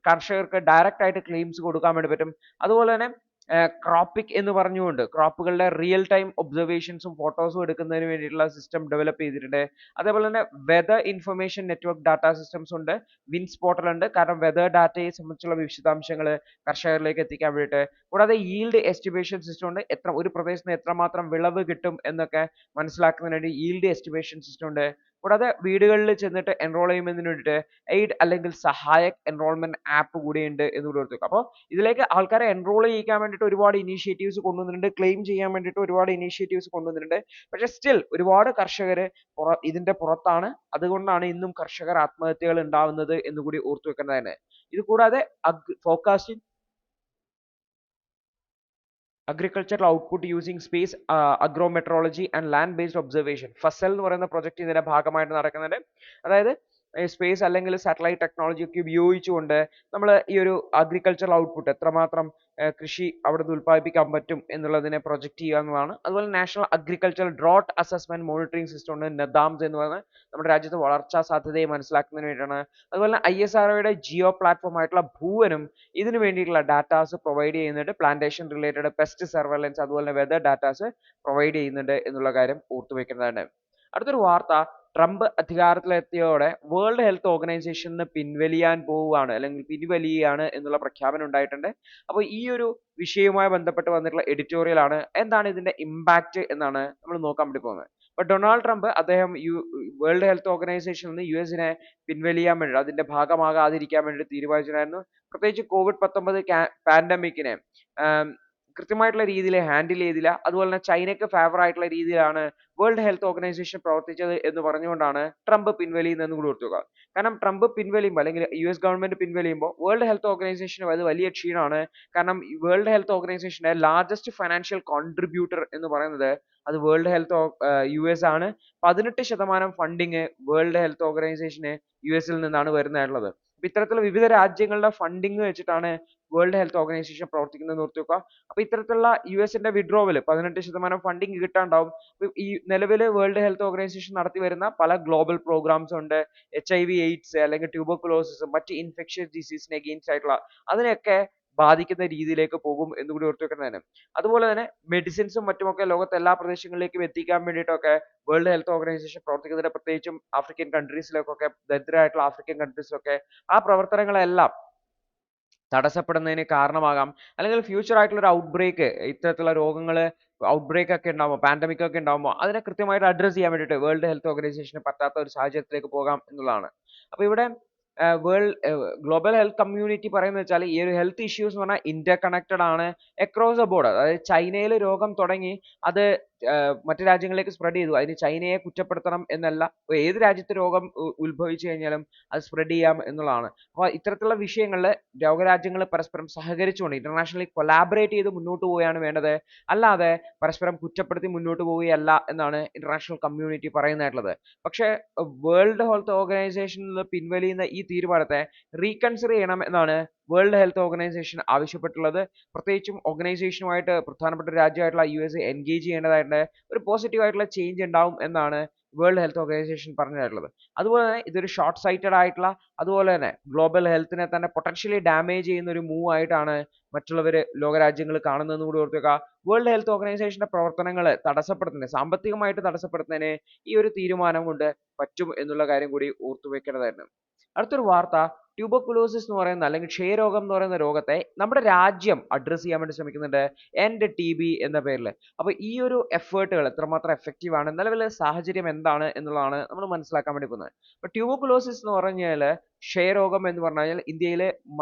കർഷകർക്ക് ഡയറക്റ്റ് ആയിട്ട് ക്ലെയിംസ് കൊടുക്കാൻ വേണ്ടി പറ്റും. അതുപോലെ തന്നെ ക്രോപ്പിക് എന്ന് പറഞ്ഞുകൊണ്ട് ക്രോപ്പുകളുടെ റിയൽ ടൈം ഒബ്സർവേഷൻസും ഫോട്ടോസും എടുക്കുന്നതിന് വേണ്ടിയിട്ടുള്ള സിസ്റ്റം ഡെവലപ്പ് ചെയ്തിട്ടുണ്ട്. അതേപോലെ തന്നെ weather information network data systems ഉണ്ട്, വിൻസ് പോർട്ടൽ ഉണ്ട്. കാരണം വെതർ ഡാറ്റയെ സംബന്ധിച്ചുള്ള വിശദാംശങ്ങൾ കർഷകരിലേക്ക് എത്തിക്കാൻ വേണ്ടിയിട്ട്. കൂടാതെ ഈൽഡ് എസ്റ്റിമേഷൻ സിസ്റ്റം ഉണ്ട്, ഒരു പ്രദേശത്ത് എത്രമാത്രം വിളവ് കിട്ടും എന്നൊക്കെ മനസ്സിലാക്കുന്നതിന് വേണ്ടി ഈൽഡ് എസ്റ്റിമേഷൻ സിസ്റ്റം ഉണ്ട്. കൂടാതെ വീടുകളിൽ ചെന്നിട്ട് എൻറോൾ ചെയ്യുന്നതിന് വേണ്ടിയിട്ട് എയ്ഡ് അല്ലെങ്കിൽ സഹായക് എൻറോൾമെന്റ് ആപ്പ് കൂടിയുണ്ട് എന്ന് കൂടി ഓർത്ത് വെക്കുക. അപ്പോൾ ഇതിലേക്ക് ആൾക്കാരെ എൻറോൾ ചെയ്യിക്കാൻ വേണ്ടിയിട്ട് ഒരുപാട് ഇനീഷ്യേറ്റീവ്സ് കൊണ്ടുവന്നിട്ടുണ്ട്, ക്ലെയിം ചെയ്യാൻ വേണ്ടിയിട്ട് ഒരുപാട് ഇനീഷ്യേറ്റീവ്സ് കൊണ്ടുവന്നിട്ടുണ്ട്. പക്ഷേ സ്റ്റിൽ ഒരുപാട് കർഷകർ ഇതിന്റെ പുറത്താണ്. അതുകൊണ്ടാണ് ഇന്നും കർഷകർ ആത്മഹത്യകൾ ഉണ്ടാവുന്നത് എന്ന് കൂടി ഓർത്തു വെക്കേണ്ടതാണ്. ഇത് കൂടാതെ forecasting agricultural output using space agrometeorology and land based observation, Fasal എന്ന് പറയുന്ന പ്രൊജക്ട് ഇതിന്റെ ഭാഗമായിട്ട് നടക്കുന്നുണ്ട്. അതായത് സ്പേസ് അല്ലെങ്കിൽ സാറ്റലൈറ്റ് ടെക്നോളജി ഒക്കെ ഉപയോഗിച്ചുകൊണ്ട് നമ്മൾ ഈ ഒരു അഗ്രികൾച്ചറൽ ഔട്ട്പുട്ട് എത്രമാത്രം കൃഷി അവിടുന്ന് ഉൽപ്പാദിപ്പിക്കാൻ പറ്റും എന്നുള്ളതിനെ പ്രൊജക്ട് ചെയ്യുക എന്നതാണ്. അതുപോലെ national agricultural drought assessment monitoring system ഉണ്ട്, നദാംസ് എന്ന് പറയുന്നത് നമ്മുടെ രാജ്യത്തെ വളർച്ചാ സാധ്യതയെ മനസ്സിലാക്കുന്നതിന് വേണ്ടിയിട്ടാണ്. അതുപോലെ ISROയുടെ ജിയോ പ്ലാറ്റ്ഫോം ആയിട്ടുള്ള ഭൂവനും ഇതിനു വേണ്ടിയിട്ടുള്ള ഡാറ്റാസ് പ്രൊവൈഡ് ചെയ്യുന്നുണ്ട്. പ്ലാന്റേഷൻ റിലേറ്റഡ്, പെസ്റ്റ് സർവൈലൻസ്, അതുപോലെ വെതർ ഡാറ്റാസ് പ്രൊവൈഡ് ചെയ്യുന്നുണ്ട് എന്നുള്ള കാര്യം ഓർത്തു വെക്കുന്നതാണ്. അടുത്തൊരു വാർത്ത, ട്രംപ് അധികാരത്തിലെത്തിയതോടെ വേൾഡ് ഹെൽത്ത് ഓർഗനൈസേഷന് പിൻവലിയാൻ പോവുകയാണ് അല്ലെങ്കിൽ പിൻവലിയുകയാണ് എന്നുള്ള പ്രഖ്യാപനം ഉണ്ടായിട്ടുണ്ട്. അപ്പോൾ ഈ ഒരു വിഷയവുമായി ബന്ധപ്പെട്ട് വന്നിട്ടുള്ള എഡിറ്റോറിയൽ ആണ്. എന്താണ് ഇതിന്റെ ഇമ്പാക്റ്റ് എന്നാണ് നമ്മൾ നോക്കാൻ വേണ്ടി പോകുന്നത്. അപ്പോൾ ഡൊണാൾഡ് ട്രംപ് അദ്ദേഹം വേൾഡ് ഹെൽത്ത് ഓർഗനൈസേഷനിൽ നിന്ന് US-നെ പിൻവലിയാൻ വേണ്ടി, അതിന്റെ ഭാഗമാകാതിരിക്കാൻ വേണ്ടി തീരുമാനിച്ചിട്ടുണ്ടായിരുന്നു. പ്രത്യേകിച്ച് COVID-19 പാൻഡമിക്കിനെ കൃത്യമായിട്ടുള്ള രീതിയിൽ ഹാൻഡിൽ ചെയ്തില്ല. അതുപോലെ തന്നെ ചൈനയ്ക്ക് ഫേവർ ആയിട്ടുള്ള രീതിയിലാണ് വേൾഡ് ഹെൽത്ത് ഓർഗനൈസേഷൻ പ്രവർത്തിച്ചത് എന്ന് പറഞ്ഞുകൊണ്ടാണ് ട്രംപ് പിൻവലിയുന്നതെന്ന് കൂടി ഓർക്കുക. കാരണം ട്രംപ് പിൻവലിയുമ്പോൾ അല്ലെങ്കിൽ US ഗവൺമെന്റ് പിൻവലിയുമ്പോൾ വേൾഡ് ഹെൽത്ത് ഓർഗനൈസേഷന് അത് വലിയ ക്ഷീണമാണ്. കാരണം വേൾഡ് ഹെൽത്ത് ഓർഗനൈസേഷന്റെ ലാർജസ്റ്റ് ഫൈനാൻഷ്യൽ കോൺട്രിബ്യൂട്ടർ എന്ന് പറയുന്നത് അത് വേൾഡ് ഹെൽത്ത് US ആണ്. 18% ഫണ്ടിങ് വേൾഡ് ഹെൽത്ത് ഓർഗനൈസേഷന് US-ൽ നിന്നാണ് വരുന്നതായിട്ടുള്ളത്. ഇത്തരത്തിലുള്ള വിവിധ രാജ്യങ്ങളുടെ ഫണ്ടിങ് വെച്ചിട്ടാണ് വേൾഡ് ഹെൽത്ത് ഓർഗനൈസേഷൻ പ്രവർത്തിക്കുന്നത് ഓർത്ത് വെക്കുക. അപ്പോൾ ഇത്തരത്തിലുള്ള US-ന്റെ വിഡ്രോവൽ 18% ഫണ്ടിങ് കിട്ടാണ്ടാവും. ഈ നിലവിൽ വേൾഡ് ഹെൽത്ത് ഓർഗനൈസേഷൻ നടത്തി വരുന്ന പല ഗ്ലോബൽ പ്രോഗ്രാംസ് ഉണ്ട്, HIV AIDS അല്ലെങ്കിൽ ട്യൂബർകുലോസിസ്, മറ്റ് ഇൻഫെക്ഷ്യസ് ഡിസീസിന് അഗെയിൻസ്റ്റ് ആയിട്ടുള്ള അതിനെയൊക്കെ ബാധിക്കുന്ന രീതിയിലേക്ക് പോകും എന്ന് കൂടി ഓർത്ത് വെക്കുന്നതാണ്. അതുപോലെ തന്നെ മെഡിസിൻസും മറ്റുമൊക്കെ ലോകത്തെ എല്ലാ പ്രദേശങ്ങളിലേക്കും എത്തിക്കാൻ വേണ്ടിയിട്ടൊക്കെ വേൾഡ് ഹെൽത്ത് ഓർഗനൈസേഷൻ പ്രവർത്തിക്കുന്നുണ്ട്. പ്രത്യേകിച്ചും ആഫ്രിക്കൻ കൺട്രീസിലേക്കൊക്കെ, ദരിദ്രരായിട്ടുള്ള ആഫ്രിക്കൻ കൺട്രീസിലൊക്കെ ആ പ്രവർത്തനങ്ങളെല്ലാം തടസ്സപ്പെടുന്നതിന് കാരണമാകാം. അല്ലെങ്കിൽ ഫ്യൂച്ചർ ആയിട്ടുള്ള ഒരു ഔട്ട്ബ്രേക്ക്, ഇത്തരത്തിലുള്ള രോഗങ്ങൾ ഔട്ട്ബ്രേക്ക് ഒക്കെ ഉണ്ടാകുമ്പോൾ, പാൻഡമിക് ഒക്കെ ഉണ്ടാകുമ്പോൾ അതിനെ കൃത്യമായിട്ട് അഡ്രസ് ചെയ്യാൻ വേണ്ടിയിട്ട് വേൾഡ് ഹെൽത്ത് ഓർഗനൈസേഷന് പറ്റാത്ത ഒരു സാഹചര്യത്തിലേക്ക് പോകാം എന്നുള്ളതാണ്. അപ്പോൾ ഇവിടെ ഗ്ലോബൽ ഹെൽത്ത് കമ്മ്യൂണിറ്റി പറയുന്നത് വെച്ചാൽ ഈ ഒരു ഹെൽത്ത് ഇഷ്യൂസ് എന്ന് പറഞ്ഞാൽ ഇന്റർ കണക്റ്റഡ് ആണ് അക്രോസ് ദ ബോർഡർ. അതായത് ചൈനയിൽ രോഗം തുടങ്ങി അത് മറ്റു രാജ്യങ്ങളിലേക്ക് സ്പ്രെഡ് ചെയ്തു. അതിന് ചൈനയെ കുറ്റപ്പെടുത്തണം എന്നല്ല, ഏത് രാജ്യത്ത് രോഗം ഉത്ഭവിച്ചു കഴിഞ്ഞാലും അത് സ്പ്രെഡ് ചെയ്യാം എന്നുള്ളതാണ്. അപ്പോൾ ഇത്തരത്തിലുള്ള വിഷയങ്ങളിൽ ലോകരാജ്യങ്ങൾ പരസ്പരം സഹകരിച്ചുകൊണ്ട് ഇന്റർനാഷണലി കൊലാബറേറ്റ് ചെയ്ത് മുന്നോട്ട് പോവുകയാണ് വേണ്ടത്, അല്ലാതെ പരസ്പരം കുറ്റപ്പെടുത്തി മുന്നോട്ട് പോവുകയല്ല എന്നാണ് ഇന്റർനാഷണൽ കമ്മ്യൂണിറ്റി പറയുന്നതായിട്ടുള്ളത്. പക്ഷേ വേൾഡ് ഹെൽത്ത് ഓർഗനൈസേഷനിൽ നിന്ന് പിൻവലിയുന്ന ഈ തീരുമാനത്തെ റീകൺസിഡർ ചെയ്യണം എന്നാണ് വേൾഡ് ഹെൽത്ത് ഓർഗനൈസേഷൻ ആവശ്യപ്പെട്ടുള്ളത്. പ്രത്യേകിച്ചും ഓർഗനൈസേഷനുമായിട്ട് പ്രധാനപ്പെട്ട രാജ്യമായിട്ടുള്ള US എൻഗേജ് ചെയ്യേണ്ടതായിട്ട് ഒരു പോസിറ്റീവ് ആയിട്ടുള്ള ചേഞ്ച് ഉണ്ടാവും എന്നാണ് വേൾഡ് ഹെൽത്ത് ഓർഗനൈസേഷൻ പറഞ്ഞിട്ടുള്ളത്. അതുപോലെ തന്നെ ഇതൊരു ഷോർട്ട് സൈറ്റഡ് ആയിട്ടുള്ള, അതുപോലെ തന്നെ ഗ്ലോബൽ ഹെൽത്തിനെ തന്നെ പൊട്ടൻഷ്യലി ഡാമേജ് ചെയ്യുന്ന ഒരു മൂവ് ആയിട്ടാണ് മറ്റുള്ളവർ ലോകരാജ്യങ്ങൾ കാണുന്നതെന്ന് കൂടി ഓർത്ത് വെക്കുക. വേൾഡ് ഹെൽത്ത് ഓർഗനൈസേഷന്റെ പ്രവർത്തനങ്ങൾ തടസ്സപ്പെടുത്തുന്നതിന്, സാമ്പത്തികമായിട്ട് തടസ്സപ്പെടുത്തുന്നതിന് ഈ ഒരു തീരുമാനം കൊണ്ട് പറ്റും എന്നുള്ള കാര്യം കൂടി ഓർത്തു വെക്കേണ്ടതായിരുന്നു. അടുത്തൊരു വാർത്ത, ട്യൂബർകുലോസിസ് എന്ന് പറയുന്ന അല്ലെങ്കിൽ ക്ഷയരോഗം എന്ന് പറയുന്ന രോഗത്തെ നമ്മുടെ രാജ്യം അഡ്രസ് ചെയ്യാൻ വേണ്ടി ശ്രമിക്കുന്നുണ്ട്, എൻഡ് TB എന്ന പേരിൽ. അപ്പോൾ ഈ ഒരു എഫേർട്ടുകൾ എത്രമാത്രം എഫക്റ്റീവ് ആണ്, നിലവിലെ സാഹചര്യം എന്താണ് എന്നുള്ളതാണ് നമ്മൾ മനസ്സിലാക്കാൻ വേണ്ടി പോകുന്നത്. അപ്പോൾ ട്യൂബർകുലോസിസ് എന്ന് പറഞ്ഞാൽ, ക്ഷയരോഗം എന്ന് പറഞ്ഞു കഴിഞ്ഞാൽ ഇന്ത്യയിലെ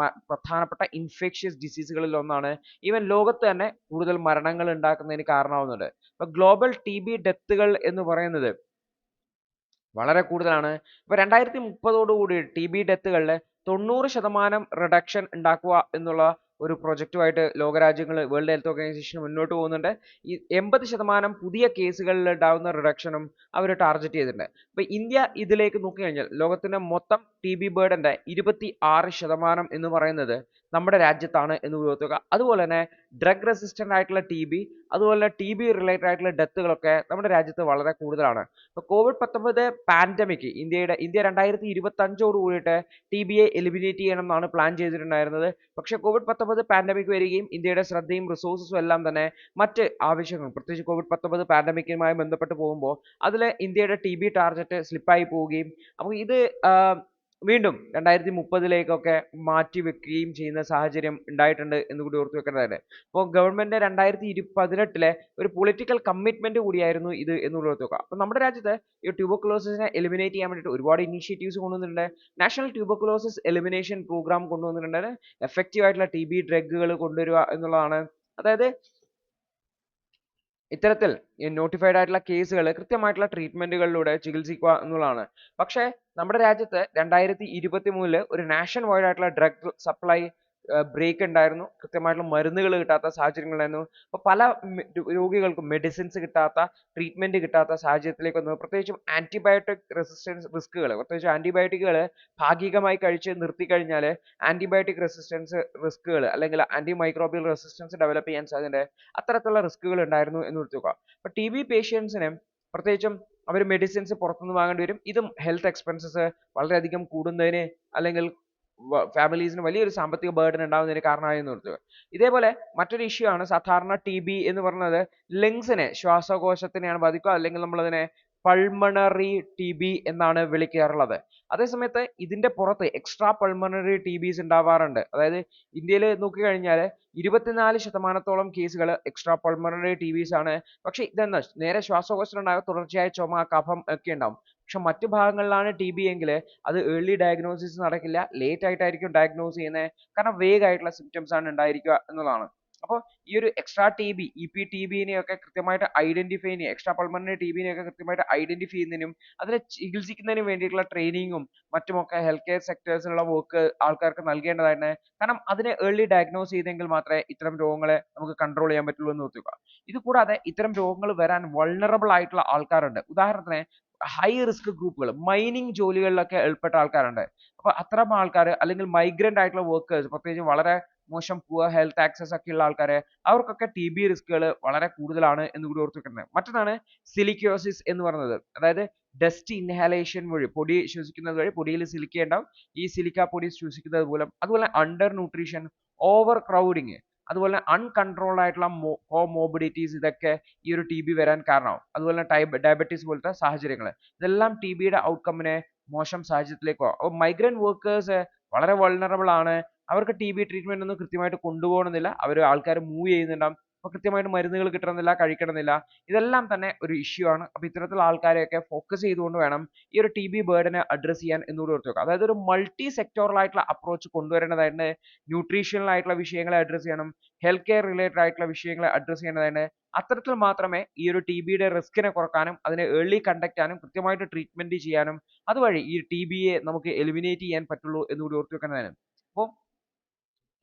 പ്രധാനപ്പെട്ട ഇൻഫെക്ഷ്യസ് ഡിസീസുകളിൽ ഒന്നാണ്. ഈവൻ ലോകത്ത് തന്നെ കൂടുതൽ മരണങ്ങൾ ഉണ്ടാക്കുന്നതിന് കാരണമാവുന്നുണ്ട്. അപ്പോൾ ഗ്ലോബൽ TB ഡെത്തുകൾ എന്ന് പറയുന്നത് വളരെ കൂടുതലാണ്. ഇപ്പോൾ 2030 TB ഡെത്തുകളിൽ 90% റിഡക്ഷൻ ഉണ്ടാക്കുക എന്നുള്ള ഒരു പ്രൊജക്റ്റുമായിട്ട് ലോകരാജ്യങ്ങൾ, വേൾഡ് ഹെൽത്ത് ഓർഗനൈസേഷൻ മുന്നോട്ട് പോകുന്നുണ്ട്. ഈ 80% പുതിയ കേസുകളിൽ ഉണ്ടാകുന്ന റിഡക്ഷനും അവർ ടാർഗറ്റ് ചെയ്തിട്ടുണ്ട്. അപ്പോൾ ഇന്ത്യ ഇതിലേക്ക് നോക്കിക്കഴിഞ്ഞാൽ ലോകത്തിന്റെ മൊത്തം TB ബേർഡന്റെ 26% എന്ന് പറയുന്നത് നമ്മുടെ രാജ്യത്താണ് എന്ന് ഓർക്കുക. അതുപോലെ തന്നെ ഡ്രഗ് റെസിസ്റ്റന്റ് ആയിട്ടുള്ള TB, അതുപോലെ TB റിലേറ്റഡ് ആയിട്ടുള്ള ഡെത്തുകളൊക്കെ നമ്മുടെ രാജ്യത്ത് വളരെ കൂടുതലാണ്. ഇപ്പോൾ COVID-19 പാൻഡമിക് ഇന്ത്യ 2025 TBയെ എലിമിനേറ്റ് ചെയ്യണം എന്നാണ് പ്ലാൻ ചെയ്തിട്ടുണ്ടായിരുന്നത്. പക്ഷേ COVID-19 പാൻഡമിക് വരികയും ഇന്ത്യയുടെ ശ്രദ്ധയും റിസോഴ്സസും എല്ലാം തന്നെ മറ്റ് ആവശ്യങ്ങൾ, പ്രത്യേകിച്ച് COVID-19 പാൻഡമിക്കുമായി ബന്ധപ്പെട്ട് പോകുമ്പോൾ അതിൽ ഇന്ത്യയുടെ TB ടാർഗറ്റ് സ്ലിപ്പായി പോവുകയും, അപ്പോൾ ഇത് വീണ്ടും 2030 മാറ്റി വെക്കുകയും ചെയ്യുന്ന സാഹചര്യം ഉണ്ടായിട്ടുണ്ട് എന്ന് കൂടി ഓർത്തു വെക്കേണ്ടതാണ്. അപ്പോൾ ഗവൺമെന്റ് 2018 ഒരു പൊളിറ്റിക്കൽ കമ്മിറ്റ്മെന്റ് കൂടിയായിരുന്നു ഇത് എന്ന് ഓർത്തു വെക്കുക. അപ്പോൾ നമ്മുടെ രാജ്യത്ത് ഈ ട്യൂബർകുലോസിസിനെ എലിമിനേറ്റ് ചെയ്യാൻ വേണ്ടിയിട്ട് ഒരുപാട് ഇനീഷ്യേറ്റീവ്സ് കൊണ്ടുവന്നിട്ടുണ്ട്. നാഷണൽ ട്യൂബർകുലോസിസ് എലിമിനേഷൻ പ്രോഗ്രാം കൊണ്ടുവന്നിട്ടുണ്ട്. എഫക്റ്റീവ് ആയിട്ടുള്ള TB ഡ്രഗുകൾ കൊണ്ടുവരിക എന്നുള്ളതാണ്. അതായത് ഇത്തരത്തിൽ നോട്ടിഫൈഡ് ആയിട്ടുള്ള കേസുകൾ കൃത്യമായിട്ടുള്ള ട്രീറ്റ്മെന്റുകളിലൂടെ ചികിത്സിക്കുക എന്നുള്ളതാണ്. പക്ഷേ നമ്മുടെ രാജ്യത്ത് 2023 ഒരു നാഷൻ വൈഡ് ആയിട്ടുള്ള ഡ്രഗ് സപ്ലൈ ബ്രേക്ക് ഉണ്ടായിരുന്നു. കൃത്യമായിട്ടുള്ള മരുന്നുകൾ കിട്ടാത്ത സാഹചര്യങ്ങൾ ഉണ്ടായിരുന്നു. അപ്പോൾ പല രോഗികൾക്കും മെഡിസിൻസ് കിട്ടാത്ത, ട്രീറ്റ്മെന്റ് കിട്ടാത്ത സാഹചര്യത്തിലേക്ക് വന്നു. പ്രത്യേകിച്ചും ആന്റിബയോട്ടിക് റെസിസ്റ്റൻസ് റിസ്കുകൾ, പ്രത്യേകിച്ച് ആന്റിബയോട്ടിക്കുകൾ ഭാഗികമായി കഴിച്ച് നിർത്തി കഴിഞ്ഞാൽ ആന്റിബയോട്ടിക് റെസിസ്റ്റൻസ് റിസ്കുകൾ അല്ലെങ്കിൽ ആന്റി മൈക്രോബിയൽ റെസിസ്റ്റൻസ് ഡെവലപ്പ് ചെയ്യാൻ സാധ്യതയുണ്ട്. അത്തരത്തിലുള്ള റിസ്കുകൾ ഉണ്ടായിരുന്നു എന്ന് ഓർക്കുക. അപ്പോൾ TB പേഷ്യൻസിന് പ്രത്യേകിച്ചും അവർ മെഡിസിൻസ് പുറത്തുനിന്ന് വാങ്ങേണ്ടി വരും. ഇതും ഹെൽത്ത് എക്സ്പെൻസസ് വളരെയധികം കൂടുന്നതിന് അല്ലെങ്കിൽ ഫാമിലീസിന് വലിയൊരു സാമ്പത്തിക ബർഡൻ ഉണ്ടാകുന്നതിന് കാരണമായി എന്ന് ഓർക്കുക. ഇതേപോലെ മറ്റൊരു ഇഷ്യൂ ആണ് സാധാരണ TB എന്ന് പറയുന്നത് ലങ്സിനെ, ശ്വാസകോശത്തിനെയാണ് ബാധിക്കുക, അല്ലെങ്കിൽ നമ്മൾ അതിനെ പൾമണറി TB എന്നാണ് വിളിക്കാറുള്ളത്. അതേസമയത്ത് ഇതിന്റെ പുറത്ത് എക്സ്ട്രാ പൾമണറി TBs ഉണ്ടാവാറുണ്ട്. അതായത് ഇന്ത്യയിൽ നോക്കിക്കഴിഞ്ഞാൽ 24% കേസുകൾ എക്സ്ട്രാ പൾമണറി TBs ആണ്. പക്ഷേ ഇതെന്താ, നേരെ ശ്വാസകോശത്തിലുണ്ടാകുന്ന തുടർച്ചയായ ചുമ, കഫം ഒക്കെ ഉണ്ടാവും. പക്ഷെ മറ്റു ഭാഗങ്ങളിലാണ് TB എങ്കിൽ അത് ഏർലി ഡയഗ്നോസിസ് നടക്കില്ല, ലേറ്റ് ആയിട്ടായിരിക്കും ഡയഗ്നോസ് ചെയ്യുന്നത്. കാരണം വേഗ് ആയിട്ടുള്ള സിംറ്റംസ് ആണ് ഉണ്ടായിരിക്കുക എന്നുള്ളതാണ്. അപ്പോൾ ഈ ഒരു എക്സ്ട്രാ TB, EPTB-നെയൊക്കെ കൃത്യമായിട്ട് ഐഡന്റിഫൈ ചെയ്യുന്ന, എക്സ്ട്രാ പൾമണറി TB-നെയൊക്കെ കൃത്യമായിട്ട് ഐഡന്റിഫൈ ചെയ്യുന്നതിനും അതിനെ ചികിത്സിക്കുന്നതിനും വേണ്ടിയിട്ടുള്ള ട്രെയിനിങ്ങും മറ്റുമൊക്കെ ഹെൽത്ത് കെയർ സെക്ടേഴ്സിലുള്ള വർക്ക് ആൾക്കാർക്ക് നൽകേണ്ടതാണ്. കാരണം അതിനെ ഏർലി ഡയഗ്നോസ് ചെയ്തെങ്കിൽ മാത്രമേ ഇത്തരം രോഗങ്ങളെ നമുക്ക് കൺട്രോൾ ചെയ്യാൻ പറ്റുള്ളൂ എന്ന് ഓർക്കുക. ഇത് കൂടാതെ ഇത്തരം രോഗങ്ങൾ വരാൻ വൾണറബിൾ ആയിട്ടുള്ള ആൾക്കാരുണ്ട്. ഉദാഹരണത്തിന് ഹൈ റിസ്ക് ഗ്രൂപ്പുകൾ, മൈനിങ് ജോലികളിലൊക്കെ ഏർപ്പെട്ട ആൾക്കാരുണ്ട്. അപ്പോൾ അത്തരം ആൾക്കാർ, അല്ലെങ്കിൽ മൈഗ്രന്റ് ആയിട്ടുള്ള വർക്കേഴ്സ്, പ്രത്യേകിച്ച് വളരെ മോശം പുവർ ഹെൽത്ത് ആക്സസ് ഒക്കെ ഉള്ള ആൾക്കാരെ, അവർക്കൊക്കെ TB റിസ്കുകൾ വളരെ കൂടുതലാണ് എന്ന് കൂടി ഓർത്ത് വെക്കുന്നത്. മറ്റൊന്നാണ് സിലിക്യോസിസ് എന്ന് പറയുന്നത്. അതായത് ഡസ്റ്റ് ഇൻഹാലേഷൻ വഴി, പൊടി ശ്വസിക്കുന്നത് വഴി പൊടിയിൽ സിലിക്ക ഉണ്ടാവും. ഈ സിലിക്ക പൊടി ശ്വസിക്കുന്നത് മൂലം, അതുപോലെ അണ്ടർ ന്യൂട്രീഷൻ, ഓവർ ക്രൗഡിങ്, അതുപോലെ അൺകൺട്രോൾഡ് ആയിട്ടുള്ള കോമോർബിഡിറ്റീസ്, ഇതൊക്കെ ഈ ഒരു TB വരാൻ കാരണമാവും. അതുപോലെ ഡയബറ്റീസ് പോലത്തെ സാഹചര്യങ്ങൾ, ഇതെല്ലാം TBയുടെ ഔട്ട്കമ്മിനെ മോശം സാഹചര്യത്തിലേക്ക് പോകും. അപ്പോൾ മൈഗ്രന്റ് വർക്കേഴ്സ് വളരെ വൾണറബിൾ ആണ്. അവർക്ക് TB ട്രീറ്റ്മെന്റ് ഒന്നും കൃത്യമായിട്ട് കൊണ്ടുപോകണമെന്നില്ല. അവർ ആൾക്കാർ മൂവ് ചെയ്യുന്നുണ്ടാവും. അപ്പോൾ കൃത്യമായിട്ട് മരുന്നുകൾ കിട്ടണമെന്നില്ല, കഴിക്കണമെന്നില്ല. ഇതെല്ലാം തന്നെ ഒരു ഇഷ്യൂ ആണ്. അപ്പോൾ ഇത്തരത്തിലുള്ള ആൾക്കാരെയൊക്കെ ഫോക്കസ് ചെയ്തുകൊണ്ട് വേണം ഈ ഒരു TB ബേർഡിനെ അഡ്രസ് ചെയ്യാൻ എന്നുകൂടി ഓർത്ത് വെക്കുക. അതായത് ഒരു മൾട്ടി സെക്ടോറൽ ആയിട്ടുള്ള അപ്രോച്ച് കൊണ്ടുവരേണ്ടതായിട്ട്, ന്യൂട്രീഷണൽ ആയിട്ടുള്ള വിഷയങ്ങളെ അഡ്രസ് ചെയ്യണം, ഹെൽത്ത് കെയർ റിലേറ്റഡ് ആയിട്ടുള്ള വിഷയങ്ങളെ അഡ്രസ് ചെയ്യേണ്ടതാണ്. അത്തരത്തിൽ മാത്രമേ ഈ ഒരു TBയുടെ റിസ്കിനെ കുറക്കാനും അതിനെ ഏർലി കണ്ടക്ട് ചെയ്യാനും കൃത്യമായിട്ട് ട്രീറ്റ്മെന്റ് ചെയ്യാനും അതുവഴി ഈ TBയെ നമുക്ക് എലിമിനേറ്റ് ചെയ്യാൻ പറ്റുള്ളൂ എന്നുകൂടി ഓർത്ത് വെക്കേണ്ടതാണ്. അപ്പോൾ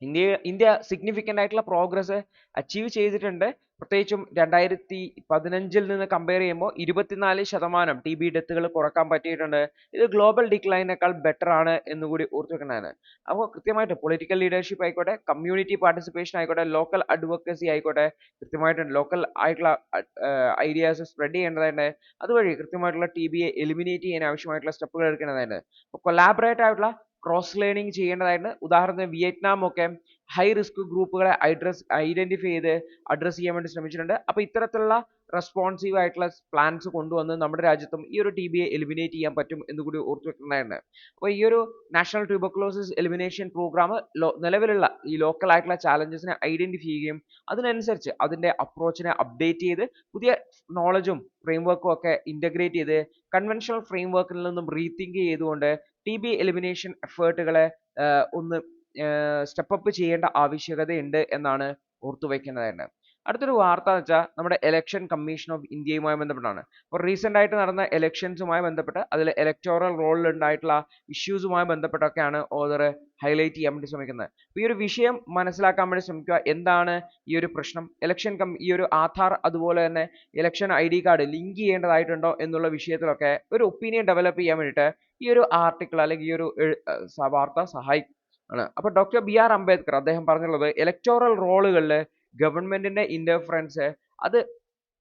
ഇന്ത്യ സിഗ്നിഫിക്കൻ്റ് ആയിട്ടുള്ള പ്രോഗ്രസ് അച്ചീവ് ചെയ്തിട്ടുണ്ട്. പ്രത്യേകിച്ചും 2015 നിന്ന് കമ്പയർ ചെയ്യുമ്പോൾ 24% TB ഡെത്തുകൾ കുറക്കാൻ പറ്റിയിട്ടുണ്ട്. ഇത് ഗ്ലോബൽ ഡിക്ലൈനേക്കാൾ ബെറ്റർ ആണ് എന്നുകൂടി ഓർത്തു വെക്കേണ്ടതാണ്. അപ്പോൾ കൃത്യമായിട്ട് പൊളിറ്റിക്കൽ ലീഡർഷിപ്പ് ആയിക്കോട്ടെ, കമ്മ്യൂണിറ്റി പാർട്ടിസിപ്പേഷൻ ആയിക്കോട്ടെ, ലോക്കൽ അഡ്വക്കസി ആയിക്കോട്ടെ, കൃത്യമായിട്ട് ലോക്കൽ ആയിട്ടുള്ള ഐഡിയാസ് സ്പ്രെഡ് ചെയ്യേണ്ടതായിട്ട്, അതുവഴി കൃത്യമായിട്ടുള്ള TBയെ എലിമിനേറ്റ് ചെയ്യാൻ ആവശ്യമായിട്ടുള്ള സ്റ്റെപ്പുകൾ എടുക്കേണ്ടതായിട്ട്, അപ്പോൾ കൊലാബറേറ്റ് ആയിട്ടുള്ള ക്രോസ് ലേണിംഗ് ചെയ്യേണ്ടതായിട്ട്. ഉദാഹരണത്തിന് വിയറ്റ്നാം ഒക്കെ ഹൈ റിസ്ക് ഗ്രൂപ്പുകളെ ഐഡന്റിഫൈ ചെയ്ത് അഡ്രസ് ചെയ്യാൻ വേണ്ടി ശ്രമിച്ചിട്ടുണ്ട്. അപ്പോൾ ഇത്തരത്തിലുള്ള റെസ്പോൺസീവ് ആയിട്ടുള്ള പ്ലാൻസ് കൊണ്ടുവന്ന് നമ്മുടെ രാജ്യത്തും ഈ ഒരു TBയെ എലിമിനേറ്റ് ചെയ്യാൻ പറ്റും എന്നുകൂടി ഓർത്തു വെക്കുന്നതാണ്. അപ്പോൾ ഈ ഒരു നാഷണൽ ട്യൂബർക്കുലോസിസ് എലിമിനേഷൻ പ്രോഗ്രാം നിലവിലുള്ള ഈ ലോക്കൽ ആയിട്ടുള്ള ചാലഞ്ചസിനെ ഐഡന്റിഫൈ ചെയ്യുകയും അതിനനുസരിച്ച് അതിന്റെ അപ്രോച്ചിനെ അപ്ഡേറ്റ് ചെയ്ത് പുതിയ നോളജും ഫ്രെയിംവർക്കും ഒക്കെ ഇന്റഗ്രേറ്റ് ചെയ്ത് കൺവെൻഷണൽ ഫ്രെയിംവർക്കിൽ നിന്നും റീതിങ്ക് ചെയ്തുകൊണ്ട് TB എലിമിനേഷൻ എഫേർട്ടുകളെ ഒന്ന് സ്റ്റെപ്പ് അപ്പ് ചെയ്യേണ്ട ആവശ്യകതയുണ്ട് എന്നാണ് ഓർത്തു വെക്കുന്നതായിട്ട്. അടുത്തൊരു വാർത്ത എന്ന് വെച്ചാൽ നമ്മുടെ ഇലക്ഷൻ കമ്മീഷൻ ഓഫ് ഇന്ത്യയുമായി ബന്ധപ്പെട്ടാണ്. അപ്പോൾ റീസെന്റ് ആയിട്ട് നടന്ന ഇലക്ഷൻസുമായി ബന്ധപ്പെട്ട് അതിൽ ഇലക്ടോറൽ റോളിൽ ഉണ്ടായിട്ടുള്ള ഇഷ്യൂസുമായി ബന്ധപ്പെട്ടൊക്കെയാണ് ഓതർ ഹൈലൈറ്റ് ചെയ്യാൻ വേണ്ടി ശ്രമിക്കുന്നത്. അപ്പോൾ ഈ ഒരു വിഷയം മനസ്സിലാക്കാൻ വേണ്ടി ശ്രമിക്കുക. എന്താണ് ഈ ഒരു പ്രശ്നം, ഈ ഒരു ആധാർ അതുപോലെ തന്നെ ഇലക്ഷൻ ID കാർഡ് ലിങ്ക് ചെയ്യേണ്ടതായിട്ടുണ്ടോ എന്നുള്ള വിഷയത്തിലൊക്കെ ഒരു ഒപ്പീനിയൻ ഡെവലപ്പ് ചെയ്യാൻ വേണ്ടിയിട്ട് ഈ ഒരു ആർട്ടിക്കിൾ അല്ലെങ്കിൽ ഈ ഒരു വാർത്ത സഹായിക്കും ആണ്. അപ്പോൾ ഡോക്ടർ BR അംബേദ്കർ അദ്ദേഹം പറഞ്ഞുള്ളത് ഇലക്ടോറൽ റോളുകളിൽ ഗവൺമെന്റിന്റെ ഇന്റർഫറൻസ് അത്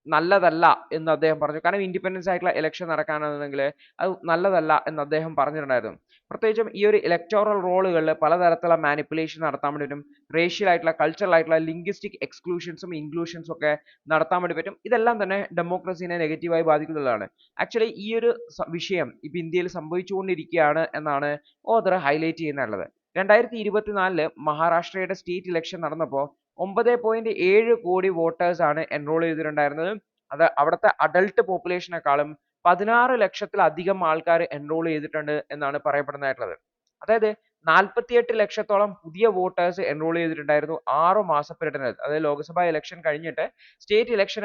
നല്ലതല്ല എന്ന് അദ്ദേഹം പറഞ്ഞു. കാരണം ഇൻഡിപെൻഡൻസ് ആയിട്ടുള്ള ഇലക്ഷൻ നടക്കാനാണെങ്കിൽ അത് നല്ലതല്ല എന്ന് അദ്ദേഹം പറഞ്ഞിട്ടുണ്ടായിരുന്നു. പ്രത്യേകിച്ചും ഈ ഒരു ഇലക്ടോറൽ റോളുകളിൽ പലതരത്തിലുള്ള മാനിപ്പുലേഷൻ നടത്താൻ വേണ്ടി പറ്റും. റേഷ്യൽ ആയിട്ടുള്ള കൾച്ചറൽ ആയിട്ടുള്ള ലിംഗ്വിസ്റ്റിക് എക്സ്ക്ലൂഷൻസും ഇൻക്ലൂഷൻസും ഒക്കെ നടത്താൻ വേണ്ടി പറ്റും. ഇതെല്ലാം തന്നെ ഡെമോക്രസീനെ നെഗറ്റീവായി ബാധിക്കുന്നതാണ്. ആക്ച്വലി ഈ ഒരു വിഷയം ഇപ്പൊ ഇന്ത്യയിൽ സംഭവിച്ചുകൊണ്ടിരിക്കുകയാണ് എന്നാണ് ഓതർ ഹൈലൈറ്റ് ചെയ്യുന്നുള്ളത്. 2024 മഹാരാഷ്ട്രയുടെ സ്റ്റേറ്റ് ഇലക്ഷൻ നടന്നപ്പോൾ 9.7 കോടി വോട്ടേഴ്സ് ആണ് എൻറോൾ ചെയ്തിട്ടുണ്ടായിരുന്നത്. അത് അവിടുത്തെ അഡൾട്ട് പോപ്പുലേഷനെക്കാളും 16 ലക്ഷത്തിലധികം ആൾക്കാർ എൻറോൾ ചെയ്തിട്ടുണ്ട് എന്നാണ് പറയപ്പെടുന്നതായിട്ടുള്ളത്. അതായത് 48 ലക്ഷത്തോളം പുതിയ വോട്ടേഴ്സ് എൻറോൾ ചെയ്തിട്ടുണ്ടായിരുന്നു 6 മാസ പീരീഡിന്. അതായത് ലോക്സഭാ ഇലക്ഷൻ കഴിഞ്ഞിട്ട് സ്റ്റേറ്റ് ഇലക്ഷൻ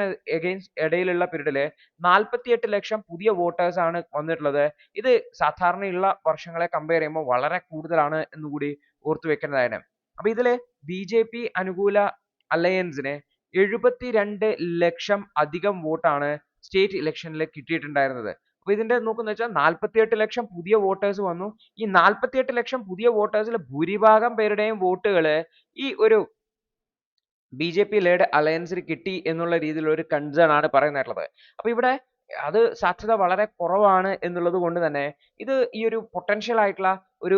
ഇടയിലുള്ള പീരീഡിൽ 48 ലക്ഷം പുതിയ വോട്ടേഴ്സ് ആണ് വന്നിട്ടുള്ളത്. ഇത് സാധാരണയുള്ള വർഷങ്ങളെ കമ്പയർ ചെയ്യുമ്പോൾ വളരെ കൂടുതലാണ് എന്നുകൂടി ഓർത്തു വെക്കേണ്ടതാണ്. അപ്പൊ ഇതില് BJP അനുകൂല അലയൻസിന് 72 ലക്ഷം അധികം വോട്ടാണ് സ്റ്റേറ്റ് ഇലക്ഷനിൽ കിട്ടിയിട്ടുണ്ടായിരുന്നത്. അപ്പൊ ഇതിന്റെ നോക്കുന്ന വെച്ചാൽ 48 ലക്ഷം പുതിയ വോട്ടേഴ്സ് വന്നു. ഈ 48 ലക്ഷം പുതിയ വോട്ടേഴ്സിൽ ഭൂരിഭാഗം പേരുടെയും വോട്ടുകൾ ഈ ഒരു BJP ലേഡ് അലയൻസിന് കിട്ടി എന്നുള്ള രീതിയിലുള്ള ഒരു കൺസേൺ ആണ് പറയുന്നിട്ടുള്ളത്. അപ്പൊ ഇവിടെ അത് സാധ്യത വളരെ കുറവാണ് എന്നുള്ളത് കൊണ്ട് തന്നെ ഇത് ഈ ഒരു പൊട്ടൻഷ്യൽ ആയിട്ടുള്ള ഒരു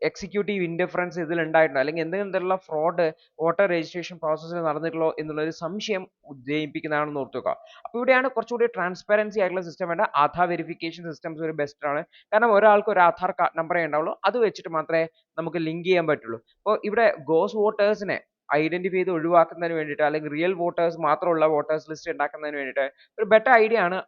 എക്സിക്യൂട്ടീവ് ഇന്റർഫറൻസ് ഇതിൽ ഉണ്ടായിട്ടുണ്ടോ അല്ലെങ്കിൽ എന്തെങ്കിലും തരത്തിലുള്ള ഫ്രോഡ് വോട്ടർ രജിസ്ട്രേഷൻ പ്രോസസ്സിൽ നടന്നിട്ടുള്ളോ എന്നുള്ള ഒരു സംശയം ഉദ്ദയിപ്പിക്കുന്നതാണെന്ന് ഓർത്തുക. അപ്പോൾ ഇവിടെയാണ് കുറച്ചുകൂടി ട്രാൻസ്പെറൻസി ആയിട്ടുള്ള സിസ്റ്റം വേണ്ട. ആധാർ വെരിഫിക്കേഷൻ സിസ്റ്റംസ് ഒരു ബെസ്റ്റ് ആണ്. കാരണം ഒരാൾക്ക് ഒരു ആധാർ നമ്പറേ ഉണ്ടാവുള്ളൂ, അത് വെച്ചിട്ട് മാത്രമേ നമുക്ക് ലിങ്ക് ചെയ്യാൻ പറ്റുള്ളൂ. അപ്പോൾ ഇവിടെ ഗോസ് വോട്ടേഴ്സിനെ ഐഡന്റിഫൈ ചെയ്ത് ഒഴിവാക്കുന്നതിന് വേണ്ടിയിട്ട് അല്ലെങ്കിൽ റിയൽ വോട്ടേഴ്സ് മാത്രമുള്ള വോട്ടേഴ്സ് ലിസ്റ്റ് ഉണ്ടാക്കുന്നതിന് വേണ്ടിയിട്ട് ഒരു ബെറ്റർ ഐഡിയ ആണ്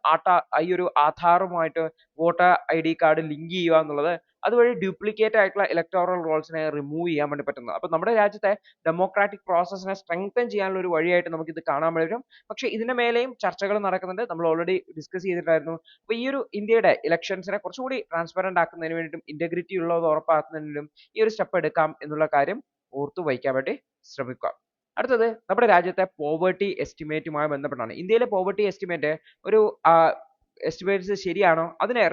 ഈ ഒരു ആധാറുമായിട്ട് വോട്ടർ ID കാർഡ് ലിങ്ക് ചെയ്യുക എന്നുള്ളത്. അതുവഴി ഡ്യൂപ്ലിക്കേറ്റ് ആയിട്ടുള്ള ഇലക്ടോറൽ റോൾസിനെ റിമൂവ് ചെയ്യാൻ വേണ്ടി പറ്റുന്നത്. അപ്പോൾ നമ്മുടെ രാജ്യത്തെ ഡെമോക്രാറ്റിക് പ്രോസസ്സിനെ സ്ട്രെങ്തൻ ചെയ്യാനുള്ള ഒരു വഴിയായിട്ട് നമുക്ക് ഇത് കാണാൻ പറ്റും. പക്ഷേ ഇതിന്റെ മേലെയും ചർച്ചകൾ നടക്കുന്നുണ്ട്. നമ്മൾ ഓൾറെഡി ഡിസ്കസ് ചെയ്തിട്ടായിരുന്നു. അപ്പോൾ ഈ ഒരു ഇന്ത്യയുടെ ഇലക്ഷൻസിനെ കുറച്ചുകൂടി ട്രാൻസ്പെറന്റ് ആക്കുന്നതിന് വേണ്ടിയിട്ടും ഇന്റഗ്രിറ്റി ഉള്ളത് ഉറപ്പാക്കുന്നതിനും ഈ ഒരു സ്റ്റെപ്പ് എടുക്കാം എന്നുള്ള കാര്യം ഓർത്തു വയ്ക്കാൻ വേണ്ടി ശ്രമിക്കുക. അടുത്തത് നമ്മുടെ രാജ്യത്തെ പോവർട്ടി എസ്റ്റിമേറ്റുമായി ബന്ധപ്പെട്ടാണ്. ഇന്ത്യയിലെ പോവർട്ടി എസ്റ്റിമേറ്റ് ഒരു എസ്റ്റിമേറ്റ്സ് ശരിയാണോ അതിനെ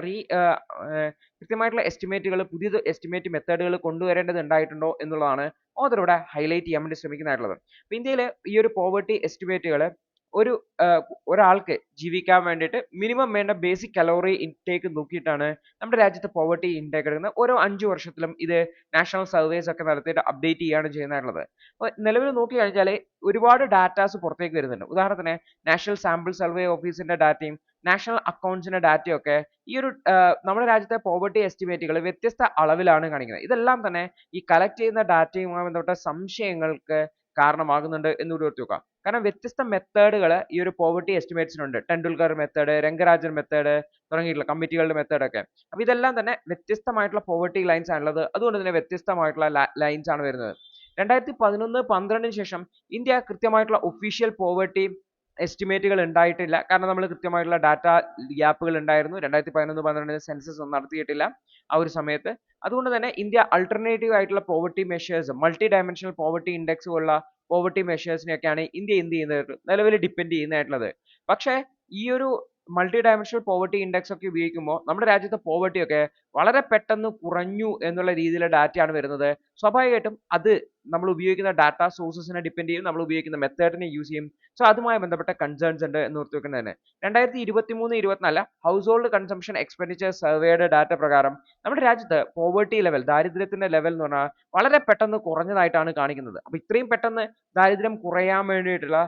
കൃത്യമായിട്ടുള്ള എസ്റ്റിമേറ്റുകൾ പുതിയ എസ്റ്റിമേറ്റ് മെത്തേഡുകൾ കൊണ്ടുവരേണ്ടതുണ്ടായിട്ടുണ്ടോ എന്നുള്ളതാണ് ഓതർ ഇവിടെ ഹൈലൈറ്റ് ചെയ്യാൻ വേണ്ടി ശ്രമിക്കുന്നതായിട്ടുള്ളത്. അപ്പോൾ ഇന്ത്യയിൽ ഈ ഒരു പോവർട്ടി എസ്റ്റിമേറ്റുകൾ ഒരാൾക്ക് ജീവിക്കാൻ വേണ്ടിയിട്ട് മിനിമം വേണ്ട ബേസിക് കലോറി ഇൻടേക്ക് നോക്കിയിട്ടാണ് നമ്മുടെ രാജ്യത്തെ പോവർട്ടി ഇൻടേക്ക് എടുക്കുന്നത്. ഓരോ 5 വർഷത്തിലും ഇത് നാഷണൽ സർവേസ് ഒക്കെ നടത്തിയിട്ട് അപ്ഡേറ്റ് ചെയ്യുകയാണ് ചെയ്യുന്നതായിട്ടുള്ളത്. അപ്പോൾ നിലവിൽ നോക്കി കഴിഞ്ഞാൽ ഒരുപാട് ഡാറ്റാസ് പുറത്തേക്ക് വരുന്നുണ്ട്. ഉദാഹരണത്തിന് നാഷണൽ സാമ്പിൾ സർവേ ഓഫീസിന്റെ ഡാറ്റയും നാഷണൽ അക്കൗണ്ട്സിന്റെ ഡാറ്റയും ഒക്കെ ഈ ഒരു നമ്മുടെ രാജ്യത്തെ പോവർട്ടി എസ്റ്റിമേറ്റുകൾ വ്യത്യസ്ത അളവിലാണ് കാണിക്കുന്നത്. ഇതെല്ലാം തന്നെ ഈ കളക്ട് ചെയ്യുന്ന ഡാറ്റയുമായി ബന്ധപ്പെട്ട സംശയങ്ങൾക്ക് കാരണമാകുന്നുണ്ട് എന്നുകൂടി ഓർത്ത് വെക്കുക. കാരണം വ്യത്യസ്ത മെത്തേഡുകൾ ഈ ഒരു പോവർട്ടി എസ്റ്റിമേറ്റ്സിനുണ്ട്. ടെണ്ടുൽക്കർ മെത്തേഡ്, രംഗരാജൻ മെത്തേഡ് തുടങ്ങിയിട്ടുള്ള കമ്മിറ്റികളുടെ മെത്തേഡ് ഒക്കെ. അപ്പോൾ ഇതെല്ലാം തന്നെ വ്യത്യസ്തമായിട്ടുള്ള പോവർട്ടി ലൈൻസ് ആണുള്ളത്. അതുകൊണ്ട് തന്നെ വ്യത്യസ്തമായിട്ടുള്ള ലൈൻസ് ആണ് വരുന്നത്. 2011-12 ശേഷം ഇന്ത്യ കൃത്യമായിട്ടുള്ള ഒഫീഷ്യൽ പോവർട്ടി എസ്റ്റിമേറ്റുകൾ ഉണ്ടായിട്ടില്ല. കാരണം നമ്മൾ കൃത്യമായിട്ടുള്ള ഡാറ്റ ഗ്യാപ്പുകൾ ഉണ്ടായിരുന്നു. 2011-12 സെൻസസ് ഒന്നും നടത്തിയിട്ടില്ല ആ ഒരു സമയത്ത്. അതുകൊണ്ട് തന്നെ ഇന്ത്യ അൾട്ടർനേറ്റീവ് ആയിട്ടുള്ള poverty measures, multi dimensional poverty index പോലുള്ള പോവർട്ടി മെഷേഴ്സിനെയൊക്കെയാണ് ഇന്ത്യ എന്ത് ചെയ്യുന്നത്, നിലവിൽ ഡിപ്പെൻഡ് ചെയ്യുന്നതായിട്ടുള്ളത്. പക്ഷേ ഈ ഒരു മൾട്ടി ഡയമെൻഷണൽ പോവർട്ടി ഇൻഡെക്സ് ഒക്കെ ഉപയോഗിക്കുമ്പോൾ നമ്മുടെ രാജ്യത്തെ പോവർട്ടി ഒക്കെ വളരെ പെട്ടെന്ന് കുറഞ്ഞു എന്നുള്ള രീതിയിലുള്ള ഡാറ്റയാണ് വരുന്നത്. സ്വാഭാവികമായിട്ടും അത് നമ്മൾ ഉപയോഗിക്കുന്ന ഡാറ്റ സോഴ്സസിനെ ഡിപ്പെൻഡ് ചെയ്യും, നമ്മൾ ഉപയോഗിക്കുന്ന മെത്തേഡിനെ യൂസ് ചെയ്യും. സോ അതുമായി ബന്ധപ്പെട്ട കൺസേൺസ് ഉണ്ട് എന്ന് ഓർത്ത് വെക്കുന്നത് തന്നെ. 2023-24 ഹൗസ് ഹോൾഡ് കൺസംഷൻ എക്സ്പെൻഡിച്ചർ സർവേയുടെ ഡാറ്റ പ്രകാരം നമ്മുടെ രാജ്യത്ത് പോവർട്ടി ലെവൽ, ദാരിദ്ര്യത്തിന്റെ ലെവൽ എന്ന് പറഞ്ഞാൽ വളരെ പെട്ടെന്ന് കുറഞ്ഞതായിട്ടാണ് കാണിക്കുന്നത്. അപ്പൊ ഇത്രയും പെട്ടെന്ന് ദാരിദ്ര്യം കുറയാൻ വേണ്ടിയിട്ടുള്ള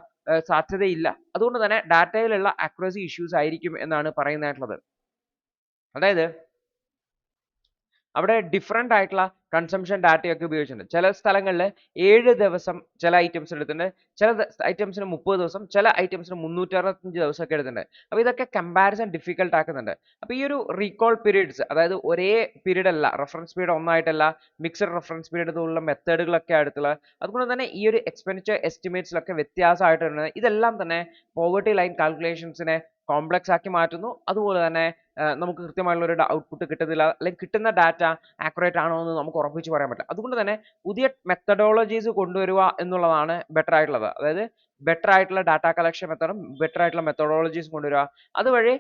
സാധ്യതയില്ല. അതുകൊണ്ട് തന്നെ ഡാറ്റയിലുള്ള അക്യുറസി ഇഷ്യൂസ് ആയിരിക്കും എന്നാണ് പറയുന്നതായിട്ടുള്ളത്. അതായത് അവിടെ ഡിഫറെന്റ് ആയിട്ടുള്ള കൺസംഷൻ ഡാറ്റയൊക്കെ ഉപയോഗിച്ചിട്ടുണ്ട്. ചില സ്ഥലങ്ങളിൽ 7 ദിവസം ചില ഐറ്റംസ് എടുത്തിട്ടുണ്ട്, ചില ഐറ്റംസിന് 30 ദിവസം, ചില ഐറ്റംസിന് 365 ദിവസമൊക്കെ എടുത്തിട്ടുണ്ട്. അപ്പോൾ ഇതൊക്കെ കമ്പാരിസൺ ഡിഫിക്കൽട്ട് ആക്കുന്നുണ്ട്. അപ്പോൾ ഈ ഒരു റീകോൾ പീരീഡ്സ്, അതായത് ഒരേ പീരീഡ് അല്ല, റെഫറൻസ് പീരീഡ് ഒന്നായിട്ടല്ല, മിക്സഡ് റെഫറൻസ് പീരീഡ് പോലുള്ള മെത്തേഡുകളൊക്കെ അടുത്തുള്ള, അതുകൊണ്ട് തന്നെ ഈ ഒരു എക്സ്പെൻഡിച്ചർ എസ്റ്റിമേറ്റ്സിലൊക്കെ വ്യത്യാസമായിട്ടുണ്ട്. ഇതെല്ലാം തന്നെ പോവർട്ടി ലൈൻ കാൽക്കുലേഷൻസിനെ കോംപ്ലക്സ് ആക്കി മാറ്റുന്നു. അതുപോലെ തന്നെ നമുക്ക് കൃത്യമായുള്ള ഒരു ഔട്ട്പുട്ട് കിട്ടുന്നില്ല, അല്ലെങ്കിൽ കിട്ടുന്ന ഡാറ്റ ആക്യുറേറ്റ് ആണോ എന്ന് നമുക്ക് ഉറപ്പിച്ച് പറയാൻ പറ്റില്ല. അതുകൊണ്ട് തന്നെ പുതിയ മെത്തഡോളജീസ് കൊണ്ടുവരിക എന്നുള്ളതാണ് ബെറ്റർ ആയിട്ടുള്ളത്. അതായത് ബെറ്റർ ആയിട്ടുള്ള ഡാറ്റ കളക്ഷൻ മെത്തഡും ബെറ്റർ ആയിട്ടുള്ള മെത്തഡോളജീസ് കൊണ്ടുവരിക. അതുവഴി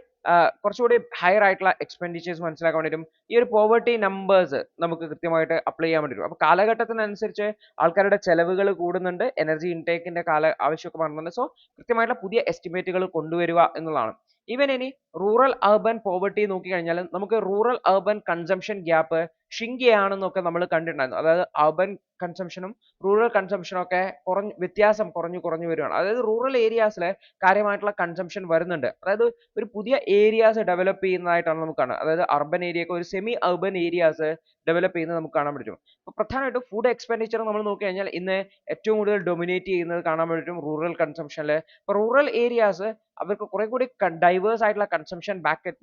കുറച്ചുകൂടി ഹയർ ആയിട്ടുള്ള എക്സ്പെൻഡിച്ചേഴ്സ് മനസ്സിലാക്കാൻ വേണ്ടിയിട്ടും ഈ ഒരു പോവർട്ടി നമ്പേഴ്സ് നമുക്ക് കൃത്യമായിട്ട് അപ്ലൈ ചെയ്യാൻ വേണ്ടി വരും. അപ്പോൾ കാലഘട്ടത്തിനനുസരിച്ച് ആൾക്കാരുടെ ചെലവുകൾ കൂടുന്നുണ്ട്, എനർജി ഇൻടേക്കിന്റെ ആവശ്യമൊക്കെ മാറുന്നുണ്ട്. സോ കൃത്യമായിട്ടുള്ള പുതിയ എസ്റ്റിമേറ്റുകൾ കൊണ്ടുവരിക എന്നുള്ളതാണ്. ഈവൻ ഇനി റൂറൽ അർബൻ പോവർട്ടി നോക്കിക്കഴിഞ്ഞാൽ നമുക്ക് rural urban consumption gap shrink ചെയ്യാണെന്നൊക്കെ നമ്മൾ കണ്ടിട്ടുണ്ടായിരുന്നു. അതായത് അർബൻ കൺസംഷനും റൂറൽ കൺസംഷനും ഒക്കെ വ്യത്യാസം കുറഞ്ഞു വരികയാണ്. അതായത് റൂറൽ ഏരിയാസിൽ കാര്യമായിട്ടുള്ള കൺസംഷൻ വരുന്നുണ്ട്. അതായത് ഒരു പുതിയ ഏരിയാസ് ഡെവലപ്പ് ചെയ്യുന്നതായിട്ടാണ് നമുക്ക് കാണുന്നത്. അതായത് അർബൻ ഏരിയയൊക്കെ ഒരു സെമി അർബൻ ഏരിയാസ് ഡെവലപ്പ് ചെയ്യുന്നത് നമുക്ക് കാണാൻ പറ്റും. അപ്പോൾ പ്രധാനമായിട്ടും ഫുഡ് എക്സ്പെൻഡിച്ചർ നമ്മൾ നോക്കിക്കഴിഞ്ഞാൽ ഇന്ന് ഏറ്റവും കൂടുതൽ ഡൊമിനേറ്റ് ചെയ്യുന്നത് കാണാൻ പറ്റും റൂറൽ കൺസംഷനിൽ. അപ്പോൾ റൂറൽ ഏരിയാസ് അവർക്ക് കുറെ കൂടി ഡൈവേഴ്സ് ആയിട്ടുള്ള കൺസംഷൻ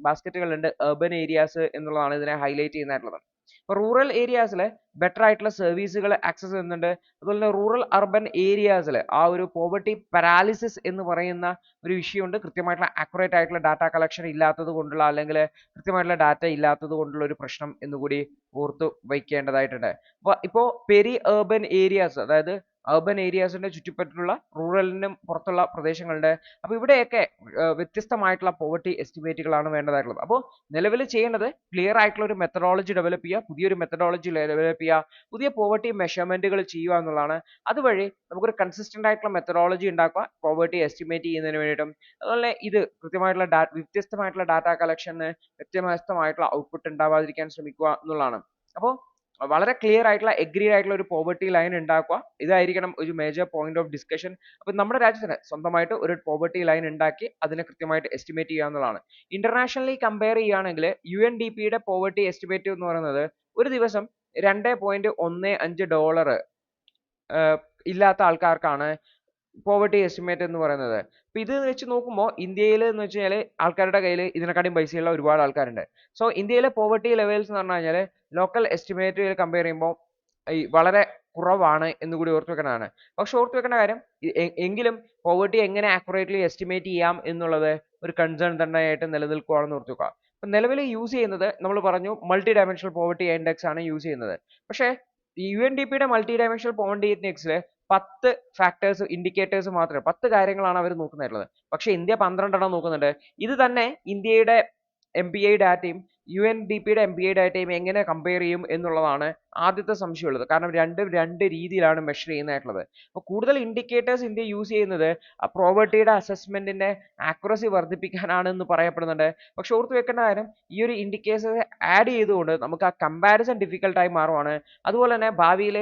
ബാസ്ക്കറ്റുകൾ ഉണ്ട് അർബൻ ഏരിയാസ് എന്നുള്ളതാണ് ഇതിനെ ഹൈലൈറ്റ് ചെയ്യുന്നതായിട്ടുള്ളത്. അപ്പോൾ റൂറൽ ഏരിയാസിൽ ബെറ്റർ ആയിട്ടുള്ള സർവീസുകൾ ആക്സസ് ചെയ്യുന്നുണ്ട്. അതുപോലെ തന്നെ റൂറൽ അർബൻ ഏരിയാസിൽ ആ ഒരു പോവർട്ടി പാരാലിസിസ് എന്ന് പറയുന്ന ഒരു വിഷയമുണ്ട്. കൃത്യമായിട്ടുള്ള ആക്യുറേറ്റ് ആയിട്ടുള്ള ഡാറ്റ കളക്ഷൻ ഇല്ലാത്തത് കൊണ്ടുള്ള, അല്ലെങ്കിൽ കൃത്യമായിട്ടുള്ള ഡാറ്റ ഇല്ലാത്തത് കൊണ്ടുള്ള ഒരു പ്രശ്നം എന്നുകൂടി ഓർത്തു വയ്ക്കേണ്ടതായിട്ടുണ്ട്. അപ്പോൾ ഇപ്പോൾ പെരി അർബൻ ഏരിയാസ്, അതായത് അർബൻ ഏരിയാസിന്റെ ചുറ്റുപറ്റുള്ള റൂറലിനും പുറത്തുള്ള പ്രദേശങ്ങളുണ്ട്. അപ്പോൾ ഇവിടെയൊക്കെ വ്യത്യസ്തമായിട്ടുള്ള പോവർട്ടി എസ്റ്റിമേറ്റുകളാണ് വേണ്ടതായിട്ടുള്ളത്. അപ്പോൾ നിലവിൽ ചെയ്യേണ്ടത് ക്ലിയർ ആയിട്ടുള്ള ഒരു മെത്തഡോളജി ഡെവലപ്പ് ചെയ്യുക, പുതിയൊരു മെത്തഡോളജി ഡെവലപ്പ് ചെയ്യുക, പുതിയ പോവർട്ടി മെഷർമെന്റുകൾ ചെയ്യുക എന്നുള്ളതാണ്. അതുവഴി നമുക്കൊരു കൺസിസ്റ്റന്റ് ആയിട്ടുള്ള മെത്തഡോളജി ഉണ്ടാക്കുക പോവർട്ടി എസ്റ്റിമേറ്റ് ചെയ്യുന്നതിന് വേണ്ടിയിട്ടും. അതുപോലെ ഇത് കൃത്യമായിട്ടുള്ള വ്യത്യസ്തമായിട്ടുള്ള ഡാറ്റ കളക്ഷന് വ്യത്യസ്തമായിട്ടുള്ള ഔട്ട്പുട്ട് ഉണ്ടാവാതിരിക്കാൻ ശ്രമിക്കുക എന്നുള്ളതാണ്. അപ്പോൾ വളരെ ക്ലിയർ ആയിട്ടുള്ള എഗ്രീഡ് ആയിട്ടുള്ള ഒരു പോവർട്ടി ലൈൻ ഉണ്ടാക്കുക. ഇതായിരിക്കണം ഒരു മേജർ പോയിന്റ് ഓഫ് ഡിസ്കഷൻ. അപ്പോൾ നമ്മുടെ രാജ്യത്തിന് സ്വന്തമായിട്ട് ഒരു പോവർട്ടി ലൈൻ ഉണ്ടാക്കി അതിനെ കൃത്യമായിട്ട് എസ്റ്റിമേറ്റ് ചെയ്യുക എന്നുള്ളതാണ്. ഇന്റർനാഷണലി കമ്പയർ ചെയ്യുകയാണെങ്കിൽ UNDP-യുടെ പോവർട്ടി എസ്റ്റിമേറ്റ് എന്ന് പറയുന്നത് ഒരു ദിവസം $2.15 ഇല്ലാത്ത ആൾക്കാർക്കാണ് പോവർട്ടി എസ്റ്റിമേറ്റ് എന്ന് പറയുന്നത്. അപ്പൊ ഇത് വെച്ച് നോക്കുമ്പോൾ ഇന്ത്യയിൽ എന്ന് വെച്ച് കഴിഞ്ഞാൽ ആൾക്കാരുടെ കയ്യിൽ ഇതിനെക്കാട്ടിയും പൈസയുള്ള ഒരുപാട് ആൾക്കാരുണ്ട്. സോ ഇന്ത്യയിലെ പോവർട്ടി ലെവൽസ് എന്ന് പറഞ്ഞു കഴിഞ്ഞാൽ ലോക്കൽ എസ്റ്റിമേറ്റുകൾ കമ്പയർ ചെയ്യുമ്പോൾ വളരെ കുറവാണ് എന്ന് കൂടി ഓർത്ത് വെക്കേണ്ടതാണ്. പക്ഷെ ഓർത്ത് വെക്കേണ്ട കാര്യം എങ്കിലും പോവർട്ടി എങ്ങനെ ആക്യുറേറ്റ്ലി എസ്റ്റിമേറ്റ് ചെയ്യാം എന്നുള്ളത് ഒരു കൺസേൺ തന്നെയായിട്ട് നിലനിൽക്കുകയാണെന്ന് ഓർത്ത് വെക്കുക. അപ്പൊ നിലവിൽ യൂസ് ചെയ്യുന്നത് നമ്മൾ പറഞ്ഞു മൾട്ടി ഡയമെൻഷണൽ പോവർട്ടി ഇൻഡെക്സ് ആണ് യൂസ് ചെയ്യുന്നത്. പക്ഷേ UNDP-യുടെ മൾട്ടി ഡയമെൻഷണൽ പോവർട്ടി ഇൻഡെക്സിൽ 10 ഫാക്ടേഴ്സ് ഇൻഡിക്കേറ്റേഴ്സ് മാത്രമേ 10 കാര്യങ്ങളാണ് അവർ നോക്കുന്നുള്ളത്. പക്ഷേ ഇന്ത്യ 12 നോക്കുന്നുണ്ട്. ഇത് തന്നെ ഇന്ത്യയുടെ MPI ഡാറ്റയും UNDP-യുടെ MPI ഡാറ്റയും എങ്ങനെ കമ്പയർ ചെയ്യും എന്നുള്ളതാണ് ആദ്യത്തെ സംശയമുള്ളത്. കാരണം രണ്ടും രണ്ട് രീതിയിലാണ് മെഷർ ചെയ്യുന്നതായിട്ടുള്ളത്. അപ്പോൾ കൂടുതൽ ഇൻഡിക്കേറ്റേഴ്സ് ഇന്ത്യ യൂസ് ചെയ്യുന്നത് പോവർട്ടിയുടെ അസസ്മെന്റിന്റെ ആക്യുറസി വർദ്ധിപ്പിക്കാനാണ് എന്ന് പറയപ്പെടുന്നുണ്ട്. പക്ഷെ ഓർത്ത് വെക്കേണ്ട കാര്യം ഈ ഒരു ഇൻഡിക്കേറ്റേഴ്സ് ആഡ് ചെയ്തുകൊണ്ട് നമുക്ക് ആ കമ്പാരിസൺ ഡിഫിക്കൽട്ടായി മാറുവാണ്. അതുപോലെ തന്നെ ഭാവിയിൽ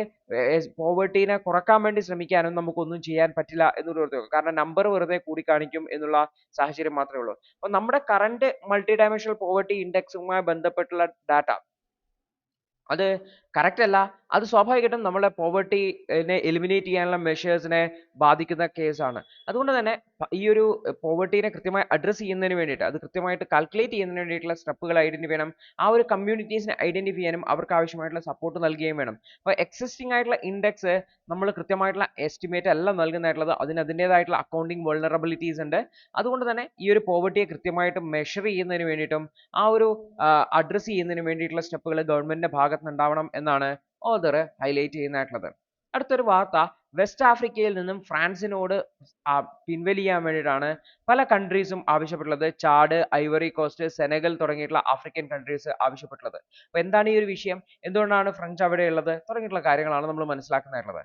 പോവർട്ടിനെ കുറക്കാൻ വേണ്ടി ശ്രമിക്കാനും നമുക്കൊന്നും ചെയ്യാൻ പറ്റില്ല എന്നുകൂടി ഓർത്ത് വെക്കുക. കാരണം നമ്പർ വെറുതെ കൂടി കാണിക്കും എന്നുള്ള സാഹചര്യം മാത്രമേ ഉള്ളൂ. അപ്പോൾ നമ്മുടെ കറന്റ് മൾട്ടി ഡയമെൻഷണൽ പോവർട്ടി ഇൻഡെക്സുമായി ബന്ധപ്പെട്ടുള്ള ഡാറ്റ അത് കറക്റ്റ് അല്ല. അത് സ്വാഭാവികമായിട്ടും നമ്മളെ പോവർട്ടിനെ എലിമിനേറ്റ് ചെയ്യാനുള്ള മെഷേഴ്സിനെ ബാധിക്കുന്ന കേസാണ്. അതുകൊണ്ട് തന്നെ ഈ ഒരു പോവർട്ടിനെ കൃത്യമായി അഡ്രസ് ചെയ്യുന്നതിന് വേണ്ടിയിട്ട്, അത് കൃത്യമായിട്ട് കാൽക്കുലേറ്റ് ചെയ്യുന്നതിന് വേണ്ടിയിട്ടുള്ള സ്റ്റെപ്പുകൾ ഐഡന്റിഫൈ ചെയ്യണം. ആ ഒരു കമ്മ്യൂണിറ്റീസിനെ ഐഡന്റിഫൈ ചെയ്യാനും അവർക്ക് ആവശ്യമായിട്ടുള്ള സപ്പോർട്ട് നൽകുകയും വേണം. അപ്പോൾ എക്സിസ്റ്റിംഗ് ആയിട്ടുള്ള ഇൻഡെക്സ് നമ്മൾ കൃത്യമായിട്ടുള്ള എസ്റ്റിമേറ്റ് അല്ല നൽകുന്നതായിട്ടുള്ളത്. അതിന് അതിൻ്റേതായിട്ടുള്ള അക്കൗണ്ടിങ് വൾണറബിലിറ്റീസ് ഉണ്ട്. അതുകൊണ്ട് തന്നെ ഈ ഒരു പോവർട്ടിയെ കൃത്യമായിട്ട് മെഷർ ചെയ്യുന്നതിന് വേണ്ടിയിട്ടും ആ ഒരു അഡ്രസ് ചെയ്യുന്നതിന് വേണ്ടിയിട്ടുള്ള സ്റ്റെപ്പുകൾ ഗവൺമെന്റിന്റെ ഭാഗത്ത് നിന്ന് ഉണ്ടാവണം എന്നാണ് ഓഥർ ഹൈലൈറ്റ് ചെയ്യുന്നതായിട്ടുള്ളത്. അടുത്തൊരു വാർത്ത, വെസ്റ്റ് ആഫ്രിക്കയിൽ നിന്നും ഫ്രാൻസിനോട് പിൻവലിയാൻ വേണ്ടിയിട്ടാണ് പല കൺട്രീസും ആവശ്യപ്പെട്ടുള്ളത്. ചാഡ്, ഐവറി കോസ്റ്റ്, സെനഗൽ തുടങ്ങിയിട്ടുള്ള ആഫ്രിക്കൻ കൺട്രീസ് ആവശ്യപ്പെട്ടുള്ളത്. അപ്പോൾ എന്താണ് ഈ ഒരു വിഷയം, എന്തുകൊണ്ടാണ് ഫ്രഞ്ച് അവിടെ ഉള്ളത് തുടങ്ങിയിട്ടുള്ള കാര്യങ്ങളാണ് നമ്മൾ മനസ്സിലാക്കുന്നതായിട്ടുള്ളത്.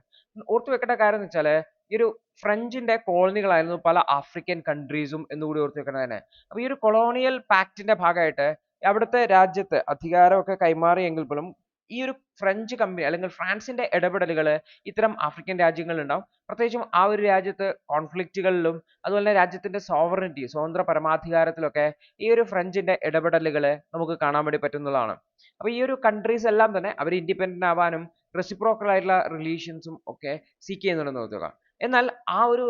ഓർത്തു വെക്കേണ്ട കാര്യം എന്ന് വെച്ചാൽ ഈ ഒരു ഫ്രഞ്ചിന്റെ കോളനികളായിരുന്നു പല ആഫ്രിക്കൻ കൺട്രീസും എന്നുകൂടി ഓർത്തു വെക്കേണ്ടത് തന്നെ. അപ്പോൾ ഈ ഒരു കൊളോണിയൽ പാക്റ്റിന്റെ ഭാഗമായിട്ട് അവിടുത്തെ രാജ്യത്ത് അധികാരമൊക്കെ കൈമാറിയെങ്കിൽ പോലും ഈ ഒരു ഫ്രഞ്ച് കമ്പനി അല്ലെങ്കിൽ ഫ്രാൻസിന്റെ ഇടപെടലുകൾ ഇത്തരം ആഫ്രിക്കൻ രാജ്യങ്ങളിൽ ഉണ്ടാവും. പ്രത്യേകിച്ചും ആ ഒരു രാജ്യത്ത് കോൺഫ്ലിക്റ്റുകളിലും അതുപോലെ തന്നെ രാജ്യത്തിന്റെ സോവറിനിറ്റി, സ്വതന്ത്ര പരമാധികാരത്തിലൊക്കെ ഈ ഒരു ഫ്രഞ്ചിന്റെ ഇടപെടലുകൾ നമുക്ക് കാണാൻ വേണ്ടി പറ്റുന്നതാണ്. അപ്പോൾ ഈ ഒരു കൺട്രീസ് എല്ലാം തന്നെ അവർ ഇൻഡിപെൻഡന്റ് ആവാനും റെസിപ്രോക്കൽ ആയിട്ടുള്ള റിലേഷൻസും ഒക്കെ സീക്ക് ചെയ്യുന്നുണ്ടെന്ന് നോക്കുക. എന്നാൽ ആ ഒരു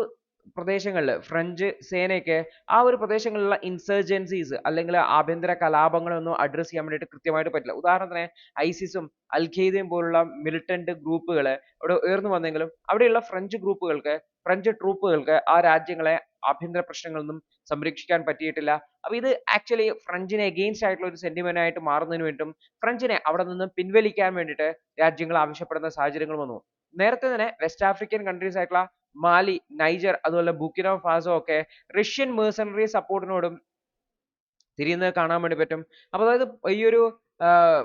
പ്രദേശങ്ങളിൽ ഫ്രഞ്ച് സേനയ്ക്ക് ആ ഒരു പ്രദേശങ്ങളിലുള്ള ഇൻസർജൻസീസ് അല്ലെങ്കിൽ ആഭ്യന്തര കലാപങ്ങളൊന്നും അഡ്രസ് ചെയ്യാൻ വേണ്ടിയിട്ട് കൃത്യമായിട്ട് പറ്റില്ല. ഉദാഹരണത്തിന് ഐസിസും അൽ ഖ്വയ്ദയും പോലുള്ള മിലിറ്റന്റ് ഗ്രൂപ്പുകൾ അവിടെ ഉയർന്നു വന്നെങ്കിലും അവിടെയുള്ള ഫ്രഞ്ച് ട്രൂപ്പുകൾക്ക് ആ രാജ്യങ്ങളെ ആഭ്യന്തര പ്രശ്നങ്ങളൊന്നും സംരക്ഷിക്കാൻ പറ്റിയിട്ടില്ല. അപ്പോൾ ഇത് ആക്ച്വലി ഫ്രഞ്ചിനെ എഗെയിൻസ്റ്റ് ആയിട്ടുള്ള ഒരു സെന്റിമെന്റ് ആയിട്ട് മാറുന്നതിന് വേണ്ടിയിട്ടും ഫ്രഞ്ചിനെ അവിടെ നിന്ന് പിൻവലിക്കാൻ വേണ്ടിയിട്ട് രാജ്യങ്ങൾ ആവശ്യപ്പെടുന്ന സാഹചര്യങ്ങൾ വന്നു. നേരത്തെ തന്നെ വെസ്റ്റ് ആഫ്രിക്കൻ കൺട്രീസ് ആയിട്ടുള്ള മാലി, നൈജർ അതുപോലെ ബുർക്കിന ഫാസോ ഒക്കെ റഷ്യൻ മെർസണറി സപ്പോർട്ടിനോടും തിരിയുന്നത് കാണാൻ വേണ്ടി പറ്റും. അപ്പോൾ അതായത് ഈ ഒരു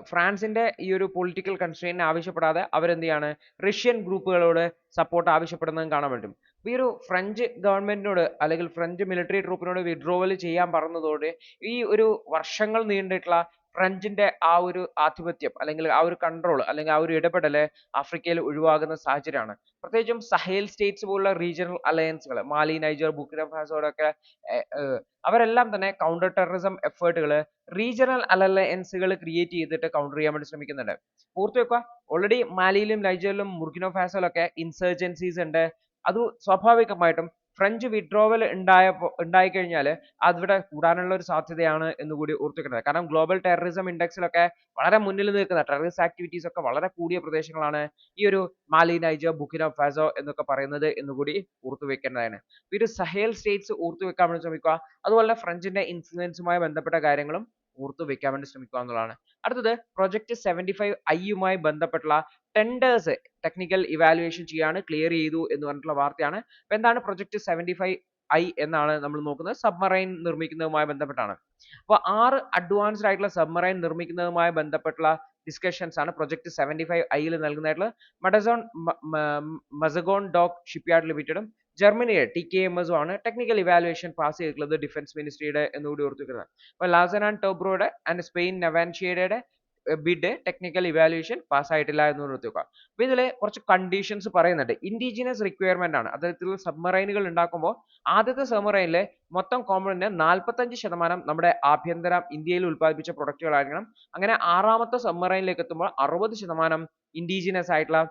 ഫ്രാൻസിന്റെ ഈ ഒരു പൊളിറ്റിക്കൽ കൺസ്ട്രെയിൻ ആവശ്യപ്പെടാതെ അവരെന്ത് ചെയ്യാണ്, റഷ്യൻ ഗ്രൂപ്പുകളോട് സപ്പോർട്ട് ആവശ്യപ്പെടുന്നതും കാണാൻ പറ്റും. ഈ ഒരു ഫ്രഞ്ച് ഗവൺമെന്റിനോട് അല്ലെങ്കിൽ ഫ്രഞ്ച് മിലിറ്ററി ട്രൂപ്പിനോട് വിഡ്രോവൽ ചെയ്യാൻ പറഞ്ഞതോടെ ഈ ഒരു വർഷങ്ങൾ നീണ്ടിട്ടുള്ള ഫ്രഞ്ചിന്റെ ആ ഒരു ആധിപത്യം അല്ലെങ്കിൽ ആ ഒരു കൺട്രോൾ അല്ലെങ്കിൽ ആ ഒരു ഇടപെടല് ആഫ്രിക്കയിൽ ഒഴിവാകുന്ന സാഹചര്യമാണ്. പ്രത്യേകിച്ചും സഹേൽ സ്റ്റേറ്റ്സ് പോലുള്ള റീജിയണൽ അലയൻസുകൾ മാലി, നൈജർ, ബുർക്കിന ഫാസോടൊക്കെ അവരെല്ലാം തന്നെ കൗണ്ടർ ടെററിസം എഫേർട്ടുകൾ റീജിയണൽ അലയൻസുകൾ ക്രിയേറ്റ് ചെയ്തിട്ട് കൗണ്ടർ ചെയ്യാൻ വേണ്ടി ശ്രമിക്കുന്നുണ്ട്. ഓർത്തു വെക്കുക, ഓൾറെഡി മാലിയിലും നൈജറിലും ബുർക്കിന ഫാസോയിലൊക്കെ ഇൻസർജൻസീസ് ഉണ്ട്. അത് സ്വാഭാവികമായിട്ടും ഫ്രഞ്ച് വിഡ്രോവൽ ഉണ്ടായിക്കഴിഞ്ഞാൽ അവിടെ കൂടാനുള്ള ഒരു സാധ്യതയാണ് എന്ന് കൂടി ഓർത്തുവെക്കുന്നത്. കാരണം ഗ്ലോബൽ ടെററിസം ഇൻഡെക്സിലൊക്കെ വളരെ മുന്നിൽ നിൽക്കുന്ന ടെററിസ്റ്റ് ആക്ടിവിറ്റീസ് ഒക്കെ വളരെ കൂടിയ പ്രദേശങ്ങളാണ് ഈ ഒരു മാലി, നൈജർ, ബുർക്കിന ഫാസോ എന്നൊക്കെ പറയുന്നത് എന്നുകൂടി ഓർത്തു വെക്കേണ്ടതാണ്. ഈ ഒരു സഹേൽ സ്റ്റേറ്റ്സ് ഓർത്തു വെക്കാൻ വേണ്ടി ശ്രമിക്കുക. അതുപോലെ ഫ്രഞ്ചിന്റെ ഇൻഫ്ലുവൻസുമായി ബന്ധപ്പെട്ട കാര്യങ്ങളും ഓർത്തു വെക്കാൻ വേണ്ടി ശ്രമിക്കുക എന്നുള്ളതാണ്. അടുത്തത് പ്രൊജക്ട് 75I ബന്ധപ്പെട്ടുള്ള ടെൻഡേഴ്സ് ടെക്നിക്കൽ ഇവാലുവേഷൻ ചെയ്യാണ്, ക്ലിയർ ചെയ്തു എന്ന് പറഞ്ഞിട്ടുള്ള വാർത്തയാണ്. അപ്പോൾ എന്താണ് പ്രൊജക്ട് 75I എന്നാണ് നമ്മൾ നോക്കുന്നത്. സബ്മറൈൻ നിർമ്മിക്കുന്നതുമായി ബന്ധപ്പെട്ടാണ്. അപ്പോൾ 6 അഡ്വാൻസ്ഡ് ആയിട്ടുള്ള സബ്മറൈൻ നിർമ്മിക്കുന്നതുമായി ബന്ധപ്പെട്ടുള്ള ഡിസ്കഷൻസ് ആണ് പ്രൊജക്ട് 75I നൽകുന്നതായിട്ടുള്ള മസഗോൺ ഡോക്ക് ഷിപ്പ്യാർഡ് ലിമിറ്റഡും ജർമ്മനിയുടെ TKMS ആണ് ടെക്നിക്കൽ ഇവാലുവേഷൻ പാസ് ചെയ്തിട്ടുള്ളത് ഡിഫൻസ് മിനിസ്ട്രിയുടെ എന്നുകൂടി ഓർത്തുവെക്കുന്നത്. അപ്പോൾ ലാസൻ ആൻഡ് ടോബ്രോയുടെ ആൻഡ് സ്പെയിൻ നവാൻഷിയയുടെ ബിഡ് ടെക്നിക്കൽ ഇവാലുവേഷൻ പാസ് ആയിട്ടില്ല എന്ന് ഓർത്തുവെക്കുക. അപ്പോൾ ഇതിൽ കുറച്ച് കണ്ടീഷൻസ് പറയുന്നുണ്ട്. ഇൻഡിജിനസ് റിക്വയർമെന്റ് ആണ്. അത്തരത്തിലുള്ള സബ്മറൈനുകൾ ഉണ്ടാക്കുമ്പോൾ ആദ്യത്തെ സബ്മറൈനിലെ മൊത്തം കോമ്പണന്റ് 45% നമ്മുടെ ഇന്ത്യയിൽ ഉൽപ്പാദിപ്പിച്ച പ്രൊഡക്റ്റുകളായിരിക്കണം. അങ്ങനെ 6ാമത്തെ സബ്മറൈനിലേക്ക് എത്തുമ്പോൾ 60% ഇൻഡിജിനസ് ആയിട്ടുള്ള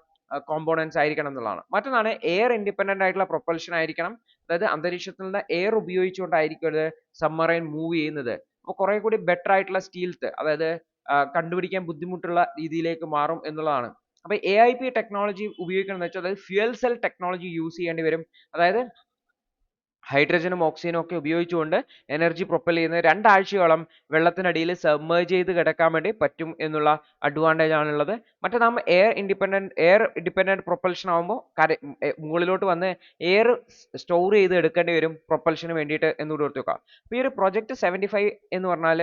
കോമ്പോണൻസ് ആയിരിക്കണം എന്നുള്ളതാണ്. മറ്റൊന്നാണ് എയർ ഇൻഡിപെൻഡന്റ് ആയിട്ടുള്ള പ്രൊപ്പൽഷൻ ആയിരിക്കണം. അതായത് അന്തരീക്ഷത്തിൽ നിന്ന് എയർ ഉപയോഗിച്ചുകൊണ്ടായിരിക്കും സബ്മറൈൻ മൂവ് ചെയ്യുന്നത്. അപ്പോൾ കുറെ കൂടി ബെറ്റർ ആയിട്ടുള്ള സ്റ്റീൽത്ത്, അതായത് കണ്ടുപിടിക്കാൻ ബുദ്ധിമുട്ടുള്ള രീതിയിലേക്ക് മാറും എന്നുള്ളതാണ്. അപ്പോൾ AIP ടെക്നോളജി ഉപയോഗിക്കണം എന്ന് വെച്ചാൽ അതായത് ഫ്യൂൽ സെൽ ടെക്നോളജി യൂസ് ചെയ്യേണ്ടി വരും. അതായത് ഹൈഡ്രജനും ഓക്സിജനും ഒക്കെ ഉപയോഗിച്ചുകൊണ്ട് എനർജി പ്രൊപ്പൽ ചെയ്യുന്ന 2 ആഴ്ചയോളം വെള്ളത്തിനടിയിൽ സബ്മേർജ് ചെയ്ത് കിടക്കാൻ വേണ്ടി പറ്റും എന്നുള്ള അഡ്വാൻറ്റേജ് ആണുള്ളത്. മറ്റേതാകുമ്പോൾ എയർ ഡിപ്പെൻഡന്റ് പ്രൊപ്പൽഷൻ ആകുമ്പോൾ മുകളിലോട്ട് വന്ന് എയർ സ്റ്റോർ ചെയ്ത് എടുക്കേണ്ടി വരും പ്രൊപ്പൽഷന് വേണ്ടിയിട്ട് എന്നുകൂടി ഓർത്ത് വെക്കുക. അപ്പോൾ ഈ ഒരു പ്രൊജക്ട് 75 എന്ന് പറഞ്ഞാൽ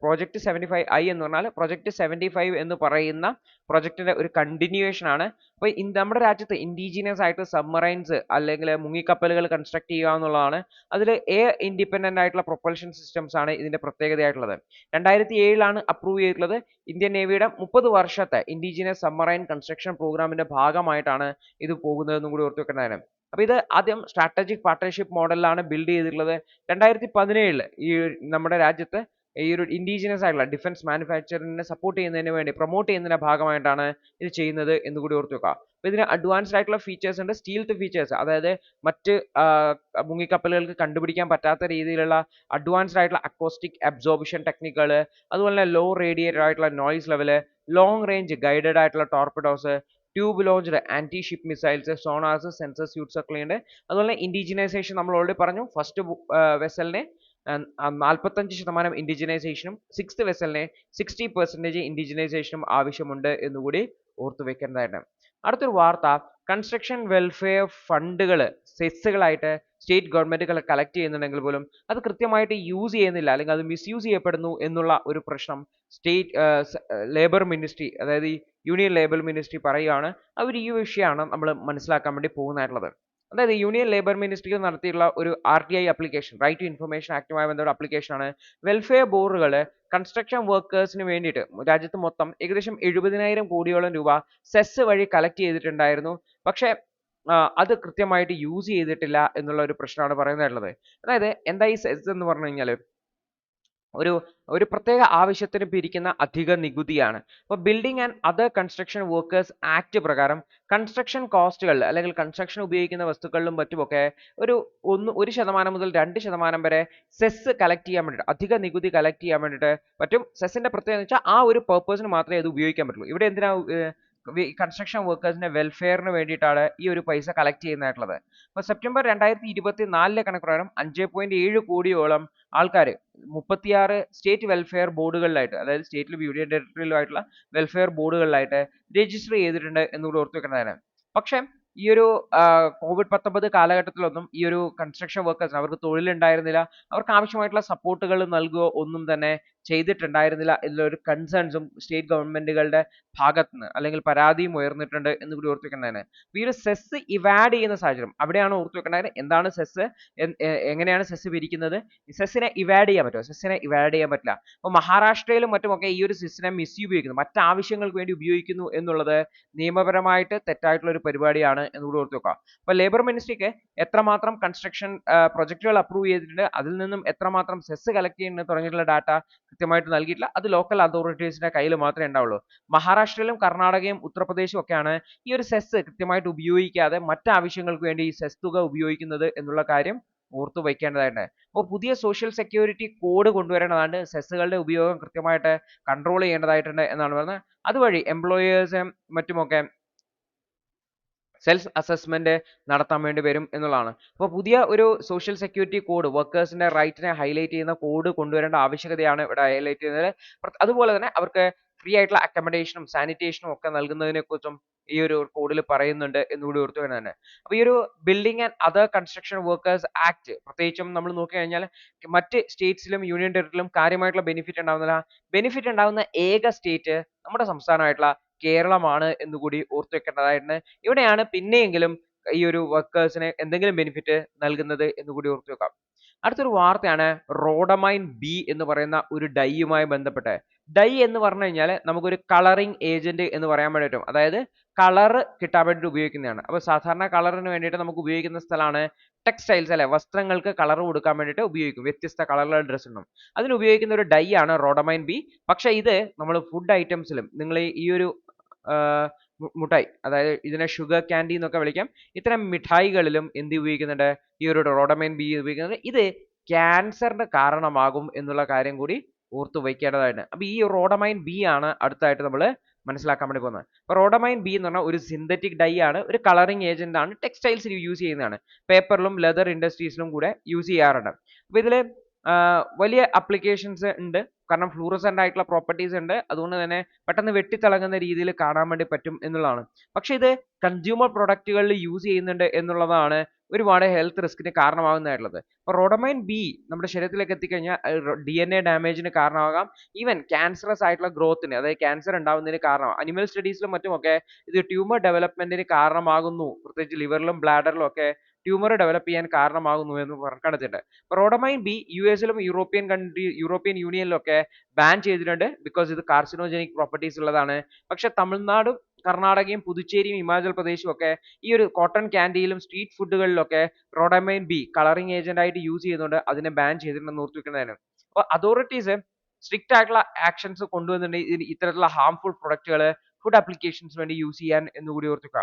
പ്രോജക്ട് 75I എന്ന് പറഞ്ഞാൽ പ്രൊജക്ട് 75 എന്ന് പറയുന്ന പ്രൊജക്ടിന്റെ ഒരു കണ്ടിന്യൂവേഷൻ ആണ്. അപ്പോൾ നമ്മുടെ രാജ്യത്ത് ഇൻഡിജിനസ് ആയിട്ട് സബ്മറൈൻസ് അല്ലെങ്കിൽ മുങ്ങിക്കപ്പലുകൾ കൺസ്ട്രക്ട് ചെയ്യുക എന്നുള്ളതാണ്. അതിൽ എയർ ഇൻഡിപെൻഡന്റ് ആയിട്ടുള്ള പ്രൊപ്പൽഷൻ സിസ്റ്റംസ് ആണ് ഇതിന്റെ പ്രത്യേകതയായിട്ടുള്ളത്. 2007 അപ്രൂവ് ചെയ്തിട്ടുള്ളത്. ഇന്ത്യൻ നേവിയുടെ 30 വർഷത്തെ ഇൻഡിജിനസ് സബ്മറൈൻ കൺസ്ട്രക്ഷൻ പ്രോഗ്രാമിന്റെ ഭാഗമായിട്ടാണ് ഇത് പോകുന്നതെന്നും കൂടി ഓർത്ത് വെക്കേണ്ടതാണ്. അപ്പോൾ ഇത് ആദ്യം സ്ട്രാറ്റജിക് പാർട്ണർഷിപ്പ് മോഡലിലാണ് ബിൽഡ് ചെയ്തിട്ടുള്ളത്. 2017 ഈ നമ്മുടെ രാജ്യത്ത് ഈ ഒരു ഇൻഡിജിനസ് ആയിട്ടുള്ള ഡിഫൻസ് മാനുഫാക്ചറിനെ സപ്പോർട്ട് ചെയ്യുന്നതിന് വേണ്ടി പ്രൊമോട്ട് ചെയ്യുന്നതിന്റെ ഭാഗമായിട്ടാണ് ഇത് ചെയ്യുന്നത് എന്ന് കൂടി ഓർത്ത് വെക്കുക. അപ്പോൾ ഇതിന് അഡ്വാൻസ്ഡ് ആയിട്ടുള്ള ഫീച്ചേഴ്സ് ഉണ്ട്, സ്റ്റീൽത്ത് ഫീച്ചേഴ്സ്, അതായത് മറ്റ് മുങ്ങിക്കപ്പലുകൾക്ക് കണ്ടുപിടിക്കാൻ പറ്റാത്ത രീതിയിലുള്ള അഡ്വാൻസ്ഡ് ആയിട്ടുള്ള അക്കോസ്റ്റിക് അബ്സോർപ്ഷൻ ടെക്നിക്കുകൾ, അതുപോലെ തന്നെ ലോ റേഡിയേറ്റഡ് ആയിട്ടുള്ള noise level, long range guided ആയിട്ടുള്ള torpedoes, tube launched anti ship missiles, sonars, sensor suites ഒക്കെ ഉണ്ട്. അതുപോലെ ഇൻഡിജിനൈസേഷൻ നമ്മൾ ഓൾറെഡി പറഞ്ഞു. ഫസ്റ്റ് വെസലിനെ 45% ഇൻഡിജിനൈസേഷനും 6th വെസലിനെ 60% ഇൻഡിജിനൈസേഷനും ആവശ്യമുണ്ട് എന്നുകൂടി ഓർത്തു വെക്കേണ്ടതായിട്ടുണ്ട്. അടുത്തൊരു വാർത്ത, കൺസ്ട്രക്ഷൻ വെൽഫെയർ ഫണ്ടുകൾ സെസ്സുകളായിട്ട് സ്റ്റേറ്റ് ഗവൺമെന്റുകൾ കളക്ട് ചെയ്യുന്നുണ്ടെങ്കിൽ പോലും അത് കൃത്യമായിട്ട് യൂസ് ചെയ്യുന്നില്ല, അല്ലെങ്കിൽ അത് മിസ്യൂസ് ചെയ്യപ്പെടുന്നു എന്നുള്ള ഒരു പ്രശ്നം സ്റ്റേറ്റ് ലേബർ മിനിസ്ട്രി, അതായത് ഈ യൂണിയൻ ലേബർ മിനിസ്ട്രി പറയുകയാണ്. അവർ ഈ വിഷയമാണ് നമ്മൾ മനസ്സിലാക്കാൻ വേണ്ടി പോകുന്നതായിട്ടുള്ളത്. അതായത് യൂണിയൻ ലേബർ മിനിസ്ട്രിയിൽ നടത്തിയിട്ടുള്ള ഒരു RTI application, right to information ആക്ടുമായി ബന്ധപ്പെട്ട ആപ്ലിക്കേഷനാണ്. വെൽഫെയർ ബോർഡുകൾ കൺസ്ട്രക്ഷൻ വർക്കേഴ്സിന് വേണ്ടിയിട്ട് രാജ്യത്ത് മൊത്തം ഏകദേശം 70,000 കോടിയോളം രൂപ സെസ് വഴി കളക്ട് ചെയ്തിട്ടുണ്ടായിരുന്നു. പക്ഷേ അത് കൃത്യമായിട്ട് യൂസ് ചെയ്തിട്ടില്ല എന്നുള്ള ഒരു പ്രശ്നമാണ് പറയുന്നതായിട്ടുള്ളത്. അതായത് എന്താ ഈ സെസ് എന്ന് പറഞ്ഞു കഴിഞ്ഞാൽ ഒരു പ്രത്യേക ആവശ്യത്തിന് പിരിക്കുന്ന അധിക നികുതിയാണ്. അപ്പോൾ building and other construction workers act പ്രകാരം കൺസ്ട്രക്ഷൻ കോസ്റ്റുകൾ അല്ലെങ്കിൽ കൺസ്ട്രക്ഷൻ ഉപയോഗിക്കുന്ന വസ്തുക്കളിലും മറ്റുമൊക്കെ ഒരു 1% മുതൽ 2% വരെ സെസ് കളക്ട് ചെയ്യാൻ വേണ്ടിയിട്ട്, അധിക നികുതി കളക്ട് ചെയ്യാൻ വേണ്ടിയിട്ട് പറ്റും. സെസ്സിന്റെ പ്രത്യേകത എന്ന് വെച്ചാൽ ആ ഒരു പർപ്പസിന് മാത്രമേ അത് ഉപയോഗിക്കാൻ പറ്റുള്ളൂ. ഇവിടെ എന്തിനാ കൺസ്ട്രക്ഷൻ വർക്കേഴ്സിന്റെ വെൽഫെയറിന് വേണ്ടിയിട്ടാണ് ഈ ഒരു പൈസ കളക്ട് ചെയ്യുന്നതായിട്ടുള്ളത്. അപ്പോൾ സെപ്റ്റംബർ 2024 കണക്കുപ്രകാരം 5.7 കോടിയോളം ആൾക്കാർ 36 സ്റ്റേറ്റ് വെൽഫെയർ ബോർഡുകളിലായിട്ട്, അതായത് സ്റ്റേറ്റിലും യൂണിയൻ ടെറിട്ടറിയിലും ആയിട്ടുള്ള വെൽഫെയർ ബോർഡുകളിലായിട്ട് രജിസ്റ്റർ ചെയ്തിട്ടുണ്ട് എന്നുകൂടി ഓർത്തു വെക്കേണ്ടതാണ്. പക്ഷേ ഈ ഒരു COVID-19 കാലഘട്ടത്തിലൊന്നും ഈ ഒരു കൺസ്ട്രക്ഷൻ വർക്കേഴ്സിന് അവർക്ക് തൊഴിലുണ്ടായിരുന്നില്ല, അവർക്ക് ആവശ്യമായിട്ടുള്ള സപ്പോർട്ടുകൾ നൽകുകയോ ഒന്നും തന്നെ ചെയ്തിട്ടുണ്ടായിരുന്നില്ല എന്നുള്ളൊരു കൺസേൺസും സ്റ്റേറ്റ് ഗവൺമെന്റുകളുടെ ഭാഗത്തുനിന്ന് അല്ലെങ്കിൽ പരാതിയും ഉയർന്നിട്ടുണ്ട് എന്ന് കൂടി ഓർത്തു വെക്കേണ്ടതാണ്. അപ്പോൾ ഈ ഒരു സെസ് ഇവാഡ് ചെയ്യുന്ന സാഹചര്യം അവിടെയാണ് ഓർത്തു വെക്കേണ്ടത്. എന്താണ് സെസ്, എങ്ങനെയാണ് സെസ് പിരിക്കുന്നത്, സെസ്സിനെ ഇവാഡ് ചെയ്യാൻ പറ്റുമോ? സെസ്സിനെ ഇവാഡ് ചെയ്യാൻ പറ്റില്ല. അപ്പോൾ മഹാരാഷ്ട്രയിലും മറ്റുമൊക്കെ ഈ ഒരു സെസ്സിനെ ഉപയോഗിക്കുന്നു, മറ്റ് ആവശ്യങ്ങൾക്ക് വേണ്ടി ഉപയോഗിക്കുന്നു എന്നുള്ളത് നിയമപരമായിട്ട് തെറ്റായിട്ടുള്ള ഒരു പരിപാടിയാണ് എന്നുകൂടി ഓർത്തു വെക്കുക. അപ്പോൾ ലേബർ മിനിസ്ട്രിക്ക് എത്രമാത്രം കൺസ്ട്രക്ഷൻ പ്രൊജക്ടുകൾ അപ്രൂവ് ചെയ്തിട്ടുണ്ട്, അതിൽ നിന്നും എത്രമാത്രം സെസ് കളക്ട് ചെയ്യുന്നത് തുടങ്ങിയിട്ടുള്ള ഡാറ്റ കൃത്യമായിട്ട് നൽകിയിട്ടില്ല. അത് ലോക്കൽ അതോറിറ്റീസിന്റെ കയ്യിൽ മാത്രമേ ഉണ്ടാവുള്ളൂ. മഹാരാഷ്ട്രയിലും കർണാടകയും ഉത്തർപ്രദേശും ഒക്കെയാണ് ഈ ഒരു സെസ് കൃത്യമായിട്ട് ഉപയോഗിക്കാതെ മറ്റ് ആവശ്യങ്ങൾക്ക് വേണ്ടി ഈ സെസ് തുക ഉപയോഗിക്കുന്നത് എന്നുള്ള കാര്യം ഓർത്തു വയ്ക്കേണ്ടതായിട്ടുണ്ട്. അപ്പോൾ പുതിയ സോഷ്യൽ സെക്യൂരിറ്റി കോഡ് കൊണ്ടുവരേണ്ടതാണ്, സെസ്സുകളുടെ ഉപയോഗം കൃത്യമായിട്ട് കൺട്രോൾ ചെയ്യേണ്ടതായിട്ടുണ്ട് എന്നാണ് പറയുന്നത്. അതുവഴി എംപ്ലോയേഴ്സും മറ്റുമൊക്കെ സെൽഫ് അസസ്മെന്റ് നടത്താൻ വേണ്ടി വരും എന്നുള്ളതാണ്. അപ്പോൾ പുതിയ ഒരു സോഷ്യൽ സെക്യൂരിറ്റി കോഡ്, വർക്കേഴ്സിന്റെ റൈറ്റിനെ ഹൈലൈറ്റ് ചെയ്യുന്ന കോഡ് കൊണ്ടുവരേണ്ട ആവശ്യകതയാണ് ഇവിടെ ഹൈലൈറ്റ് ചെയ്യുന്നത്. അതുപോലെ തന്നെ അവർക്ക് ഫ്രീ ആയിട്ടുള്ള അക്കമഡേഷനും സാനിറ്റേഷനും ഒക്കെ നൽകുന്നതിനെ കുറിച്ചും ഈ ഒരു കോഡിൽ പറയുന്നുണ്ട് എന്നുകൂടി ഓർത്തു വേണ്ടതാണ്. അപ്പോൾ ഈ ഒരു building and other construction workers act പ്രത്യേകിച്ചും നമ്മൾ നോക്കി കഴിഞ്ഞാൽ മറ്റ് സ്റ്റേറ്റ്സിലും യൂണിയൻ ടെറിട്ടറിയിലും കാര്യമായിട്ടുള്ള ബെനിഫിറ്റ് ഉണ്ടാവുന്നില്ല. ബെനിഫിറ്റ് ഉണ്ടാവുന്ന ഏക സ്റ്റേറ്റ് നമ്മുടെ സംസ്ഥാനമായിട്ടുള്ള കേരളമാണ് എന്നുകൂടി ഓർത്തു വെക്കേണ്ടതായിട്ടുണ്ട്. ഇവിടെയാണ് പിന്നെയെങ്കിലും ഈ ഒരു വർക്കേഴ്സിന് എന്തെങ്കിലും ബെനിഫിറ്റ് നൽകുന്നത് എന്നുകൂടി ഓർത്തു വെക്കാം. അടുത്തൊരു വാർത്തയാണ് റോഡമൈൻ ബി എന്ന് പറയുന്ന ഒരു ഡൈയുമായി ബന്ധപ്പെട്ട്. ഡൈ എന്ന് പറഞ്ഞു കഴിഞ്ഞാൽ നമുക്കൊരു കളറിംഗ് ഏജന്റ് എന്ന് പറയാൻ വേണ്ടി പറ്റും. അതായത് കളർ കിട്ടാൻ വേണ്ടിയിട്ട് ഉപയോഗിക്കുന്നതാണ്. അപ്പോൾ സാധാരണ കളറിന് വേണ്ടിയിട്ട് നമുക്ക് ഉപയോഗിക്കുന്ന സ്ഥലമാണ് ടെക്സ്റ്റൈൽസ്, അല്ലെ, വസ്ത്രങ്ങൾക്ക് കളർ കൊടുക്കാൻ വേണ്ടിയിട്ട് ഉപയോഗിക്കും. വ്യത്യസ്ത കളറിലുള്ള ഡ്രസ്സ് ഉണ്ടാവും, അതിന് ഉപയോഗിക്കുന്ന ഒരു ഡൈ ആണ് റോഡമൈൻ ബി. പക്ഷെ ഇത് നമ്മൾ ഫുഡ് ഐറ്റംസിലും നിങ്ങൾ ഈ ഒരു മുട്ടായി, അതായത് ഇതിനെ ഷുഗർ ക്യാൻഡി എന്നൊക്കെ വിളിക്കാം, ഇത്തരം മിഠായികളിലും എന്ത് ഉപയോഗിക്കുന്നുണ്ട്, ഈ ഒരു റോഡമൈൻ ബി ഉപയോഗിക്കുന്നുണ്ട്. ഇത് ക്യാൻസറിന് കാരണമാകും എന്നുള്ള കാര്യം കൂടി ഓർത്തു വയ്ക്കേണ്ടതായിട്ട്. അപ്പോൾ ഈ റോഡമൈൻ ബി ആണ് അടുത്തായിട്ട് നമ്മൾ മനസ്സിലാക്കാൻ വേണ്ടി പോകുന്നത്. അപ്പോൾ റോഡമൈൻ ബി എന്ന് പറഞ്ഞാൽ ഒരു സിന്തറ്റിക് ഡൈ ആണ്, ഒരു കളറിംഗ് ഏജന്റ് ആണ്, ടെക്സ്റ്റൈൽസിൽ യൂസ് ചെയ്യുന്നതാണ്, പേപ്പറിലും ലെതർ ഇൻഡസ്ട്രീസിലും കൂടെ യൂസ് ചെയ്യാറുണ്ട്. അപ്പോൾ ഇതിൽ വലിയ അപ്ലിക്കേഷൻസ് ഉണ്ട്, കാരണം ഫ്ലൂറസെന്റ് ആയിട്ടുള്ള പ്രോപ്പർട്ടീസ് ഉണ്ട്, അതുകൊണ്ട് തന്നെ പെട്ടെന്ന് വെട്ടിത്തിളങ്ങുന്ന രീതിയിൽ കാണാൻ വേണ്ടി പറ്റും എന്നുള്ളതാണ്. പക്ഷെ ഇത് കൺസ്യൂമർ പ്രൊഡക്റ്റുകളിൽ യൂസ് ചെയ്യുന്നുണ്ട് എന്നുള്ളതാണ് ഒരുപാട് ഹെൽത്ത് റിസ്കിന് കാരണമാകുന്നതായിട്ടുള്ളത്. അപ്പോൾ റോഡമൈൻ ബി നമ്മുടെ ശരീരത്തിലേക്ക് എത്തിക്കഴിഞ്ഞാൽ DNA ഡാമേജിന് കാരണമാകാം, ഈവൻ ക്യാൻസറസ് ആയിട്ടുള്ള ഗ്രോത്തിന്, അതായത് ക്യാൻസർ ഉണ്ടാവുന്നതിന് കാരണമാകും. അനിമൽ സ്റ്റഡീസിലും മറ്റുമൊക്കെ ഇത് ട്യൂമർ ഡെവലപ്മെന്റിന് കാരണമാകുന്നു, പ്രത്യേകിച്ച് ലിവറിലും ബ്ലാഡറിലും ഒക്കെ ട്യൂമർ ഡെവലപ്പ് ചെയ്യാൻ കാരണമാകുന്നു എന്ന് കണ്ടെത്തിയിട്ടുണ്ട്. റോഡമൈൻ ബി US-ലും യൂറോപ്യൻ യൂണിയനിലും ഒക്കെ ബാൻ ചെയ്തിട്ടുണ്ട്, ബിക്കോസ് ഇത് കാർസിനോജനിക് പ്രോപ്പർട്ടീസ് ഉള്ളതാണ്. പക്ഷെ തമിഴ്നാടും കർണാടകയും പുതുച്ചേരിയും ഹിമാചൽ പ്രദേശും ഒക്കെ ഈ ഒരു കോട്ടൺ ക്യാൻഡിയിലും സ്ട്രീറ്റ് ഫുഡുകളിലൊക്കെ റോഡമൈൻ ബി കളറിംഗ് ഏജന്റ് ആയിട്ട് യൂസ് ചെയ്യുന്നുണ്ട്, അതിനെ ബാൻ ചെയ്തിട്ടുണ്ടെന്ന് ഓർത്തു വെക്കുന്നതാണ്. അപ്പോൾ അതോറിറ്റീസ് സ്ട്രിക്റ്റ് ആയിട്ടുള്ള ആക്ഷൻസ് കൊണ്ടുവന്നിട്ടുണ്ടെങ്കിൽ ഇത്തരത്തിലുള്ള ഹാംഫുൾ പ്രൊഡക്റ്റുകൾ ഫുഡ് ആപ്ലിക്കേഷൻസ് വേണ്ടി യൂസ് ചെയ്യാൻ എന്നുകൂടി ഓർത്തുക.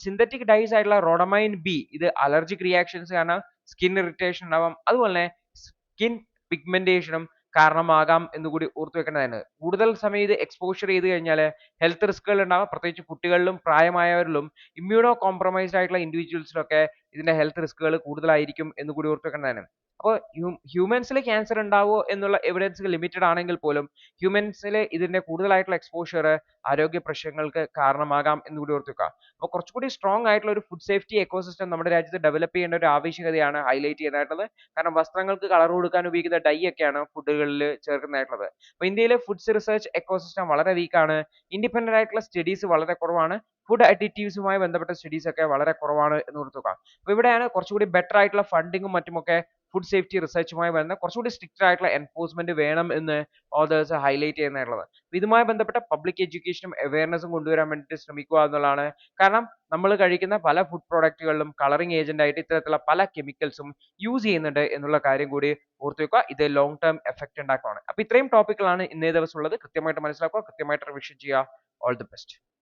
സിന്തറ്റിക് ഡൈസ് ആയിട്ടുള്ള റോഡമൈൻ ബി ഇത് അലർജിക് റിയാക്ഷൻസ് കാരണം സ്കിൻ ഇറിറ്റേഷൻ ഉണ്ടാവാം, അതുപോലെ തന്നെ സ്കിൻ പിഗ്മെന്റേഷനും കാരണമാകാം എന്നുകൂടി ഓർത്തു വെക്കേണ്ടതാണ്. കൂടുതൽ സമയം ഇത് എക്സ്പോഷർ ചെയ്ത് കഴിഞ്ഞാൽ ഹെൽത്ത് റിസ്കുകൾ ഉണ്ടാവാം, പ്രത്യേകിച്ച് കുട്ടികളിലും പ്രായമായവരിലും ഇമ്മ്യൂണോ കോംപ്രമൈസ്ഡ് ആയിട്ടുള്ള ഇൻഡിവിജ്വൽസിലൊക്കെ ഇതിന്റെ ഹെൽത്ത് റിസ്കുകൾ കൂടുതലായിരിക്കും എന്ന് കൂടി ഓർത്തു വെക്കേണ്ടതാണ്. അപ്പോൾ ഹ്യൂമൻസിൽ ക്യാൻസർ ഉണ്ടാവുമോ എന്നുള്ള എവിഡൻസ് ലിമിറ്റഡ് ആണെങ്കിൽ പോലും ഹ്യൂമൻസിൽ ഇതിന്റെ കൂടുതലായിട്ടുള്ള എക്സ്പോഷർ ആരോഗ്യ പ്രശ്നങ്ങൾക്ക് കാരണമാകാം എന്ന് കൂടി ഓർത്ത് വെക്കുക. അപ്പോൾ കുറച്ചുകൂടി സ്ട്രോങ് ആയിട്ടുള്ള ഒരു ഫുഡ് സേഫ്റ്റി എക്കോസിസ്റ്റം നമ്മുടെ രാജ്യത്ത് ഡെവലപ്പ് ചെയ്യേണ്ട ഒരു ആവശ്യകതയാണ് ഹൈലൈറ്റ് ചെയ്യുന്നതായിട്ടുള്ളത്. കാരണം വസ്ത്രങ്ങൾക്ക് കളർ കൊടുക്കാൻ ഉപയോഗിക്കുന്ന ഡൈ ഒക്കെയാണ് ഫുഡുകളിൽ ചേർക്കുന്നതായിട്ടുള്ളത്. അപ്പോൾ ഇന്ത്യയിലെ ഫുഡ്സ് റിസർച്ച് എക്കോസിസ്റ്റം വളരെ വീക്കാണ്. ഇൻഡിപെൻഡന്റ് ആയിട്ടുള്ള സ്റ്റഡീസ് വളരെ കുറവാണ്. ഫുഡ് അഡിറ്റീവ്സുമായി ബന്ധപ്പെട്ട സ്റ്റഡീസ് ഒക്കെ വളരെ കുറവാണ് എന്ന് ഓർത്ത് വെക്കുക. അപ്പോൾ ഇവിടെയാണ് കുറച്ചുകൂടി ബെറ്റർ ആയിട്ടുള്ള ഫണ്ടിങ്ങും മറ്റുമൊക്കെ ഫുഡ് സേഫ്റ്റി റിസർച്ചുമായി ബന്ധം കുറച്ചുകൂടി സ്ട്രിക്റ്റ് ആയിട്ടുള്ള എൻഫോഴ്സ്മെന്റ് വേണം എന്ന് ഓതേഴ്സ് ഹൈലൈറ്റ് ചെയ്യുന്നതായിട്ടുള്ളത്. ഇതുമായി ബന്ധപ്പെട്ട പബ്ലിക് എഡ്യൂക്കേഷനും അവയർനെസ്സും കൊണ്ടുവരാൻ വേണ്ടിയിട്ട് ശ്രമിക്കുക എന്നുള്ളതാണ്. കാരണം നമ്മൾ കഴിക്കുന്ന പല ഫുഡ് പ്രോഡക്റ്റുകളിലും കളറിംഗ് ഏജന്റ് ആയിട്ട് ഇത്തരത്തിലുള്ള പല കെമിക്കൽസും യൂസ് ചെയ്യുന്നുണ്ട് എന്നുള്ള കാര്യം കൂടി ഓർത്ത് വെക്കുക. ഇത് ലോങ് ടേം എഫക്റ്റ് ഉണ്ടാക്കുകയാണ്. അപ്പോൾ ഇത്രയും ടോപ്പിക്കുകളാണ് ഇന്നേ ദിവസം ഉള്ളത്. കൃത്യമായിട്ട് മനസ്സിലാക്കുക, കൃത്യമായിട്ട് റിവിഷൻ ചെയ്യുക. All the best.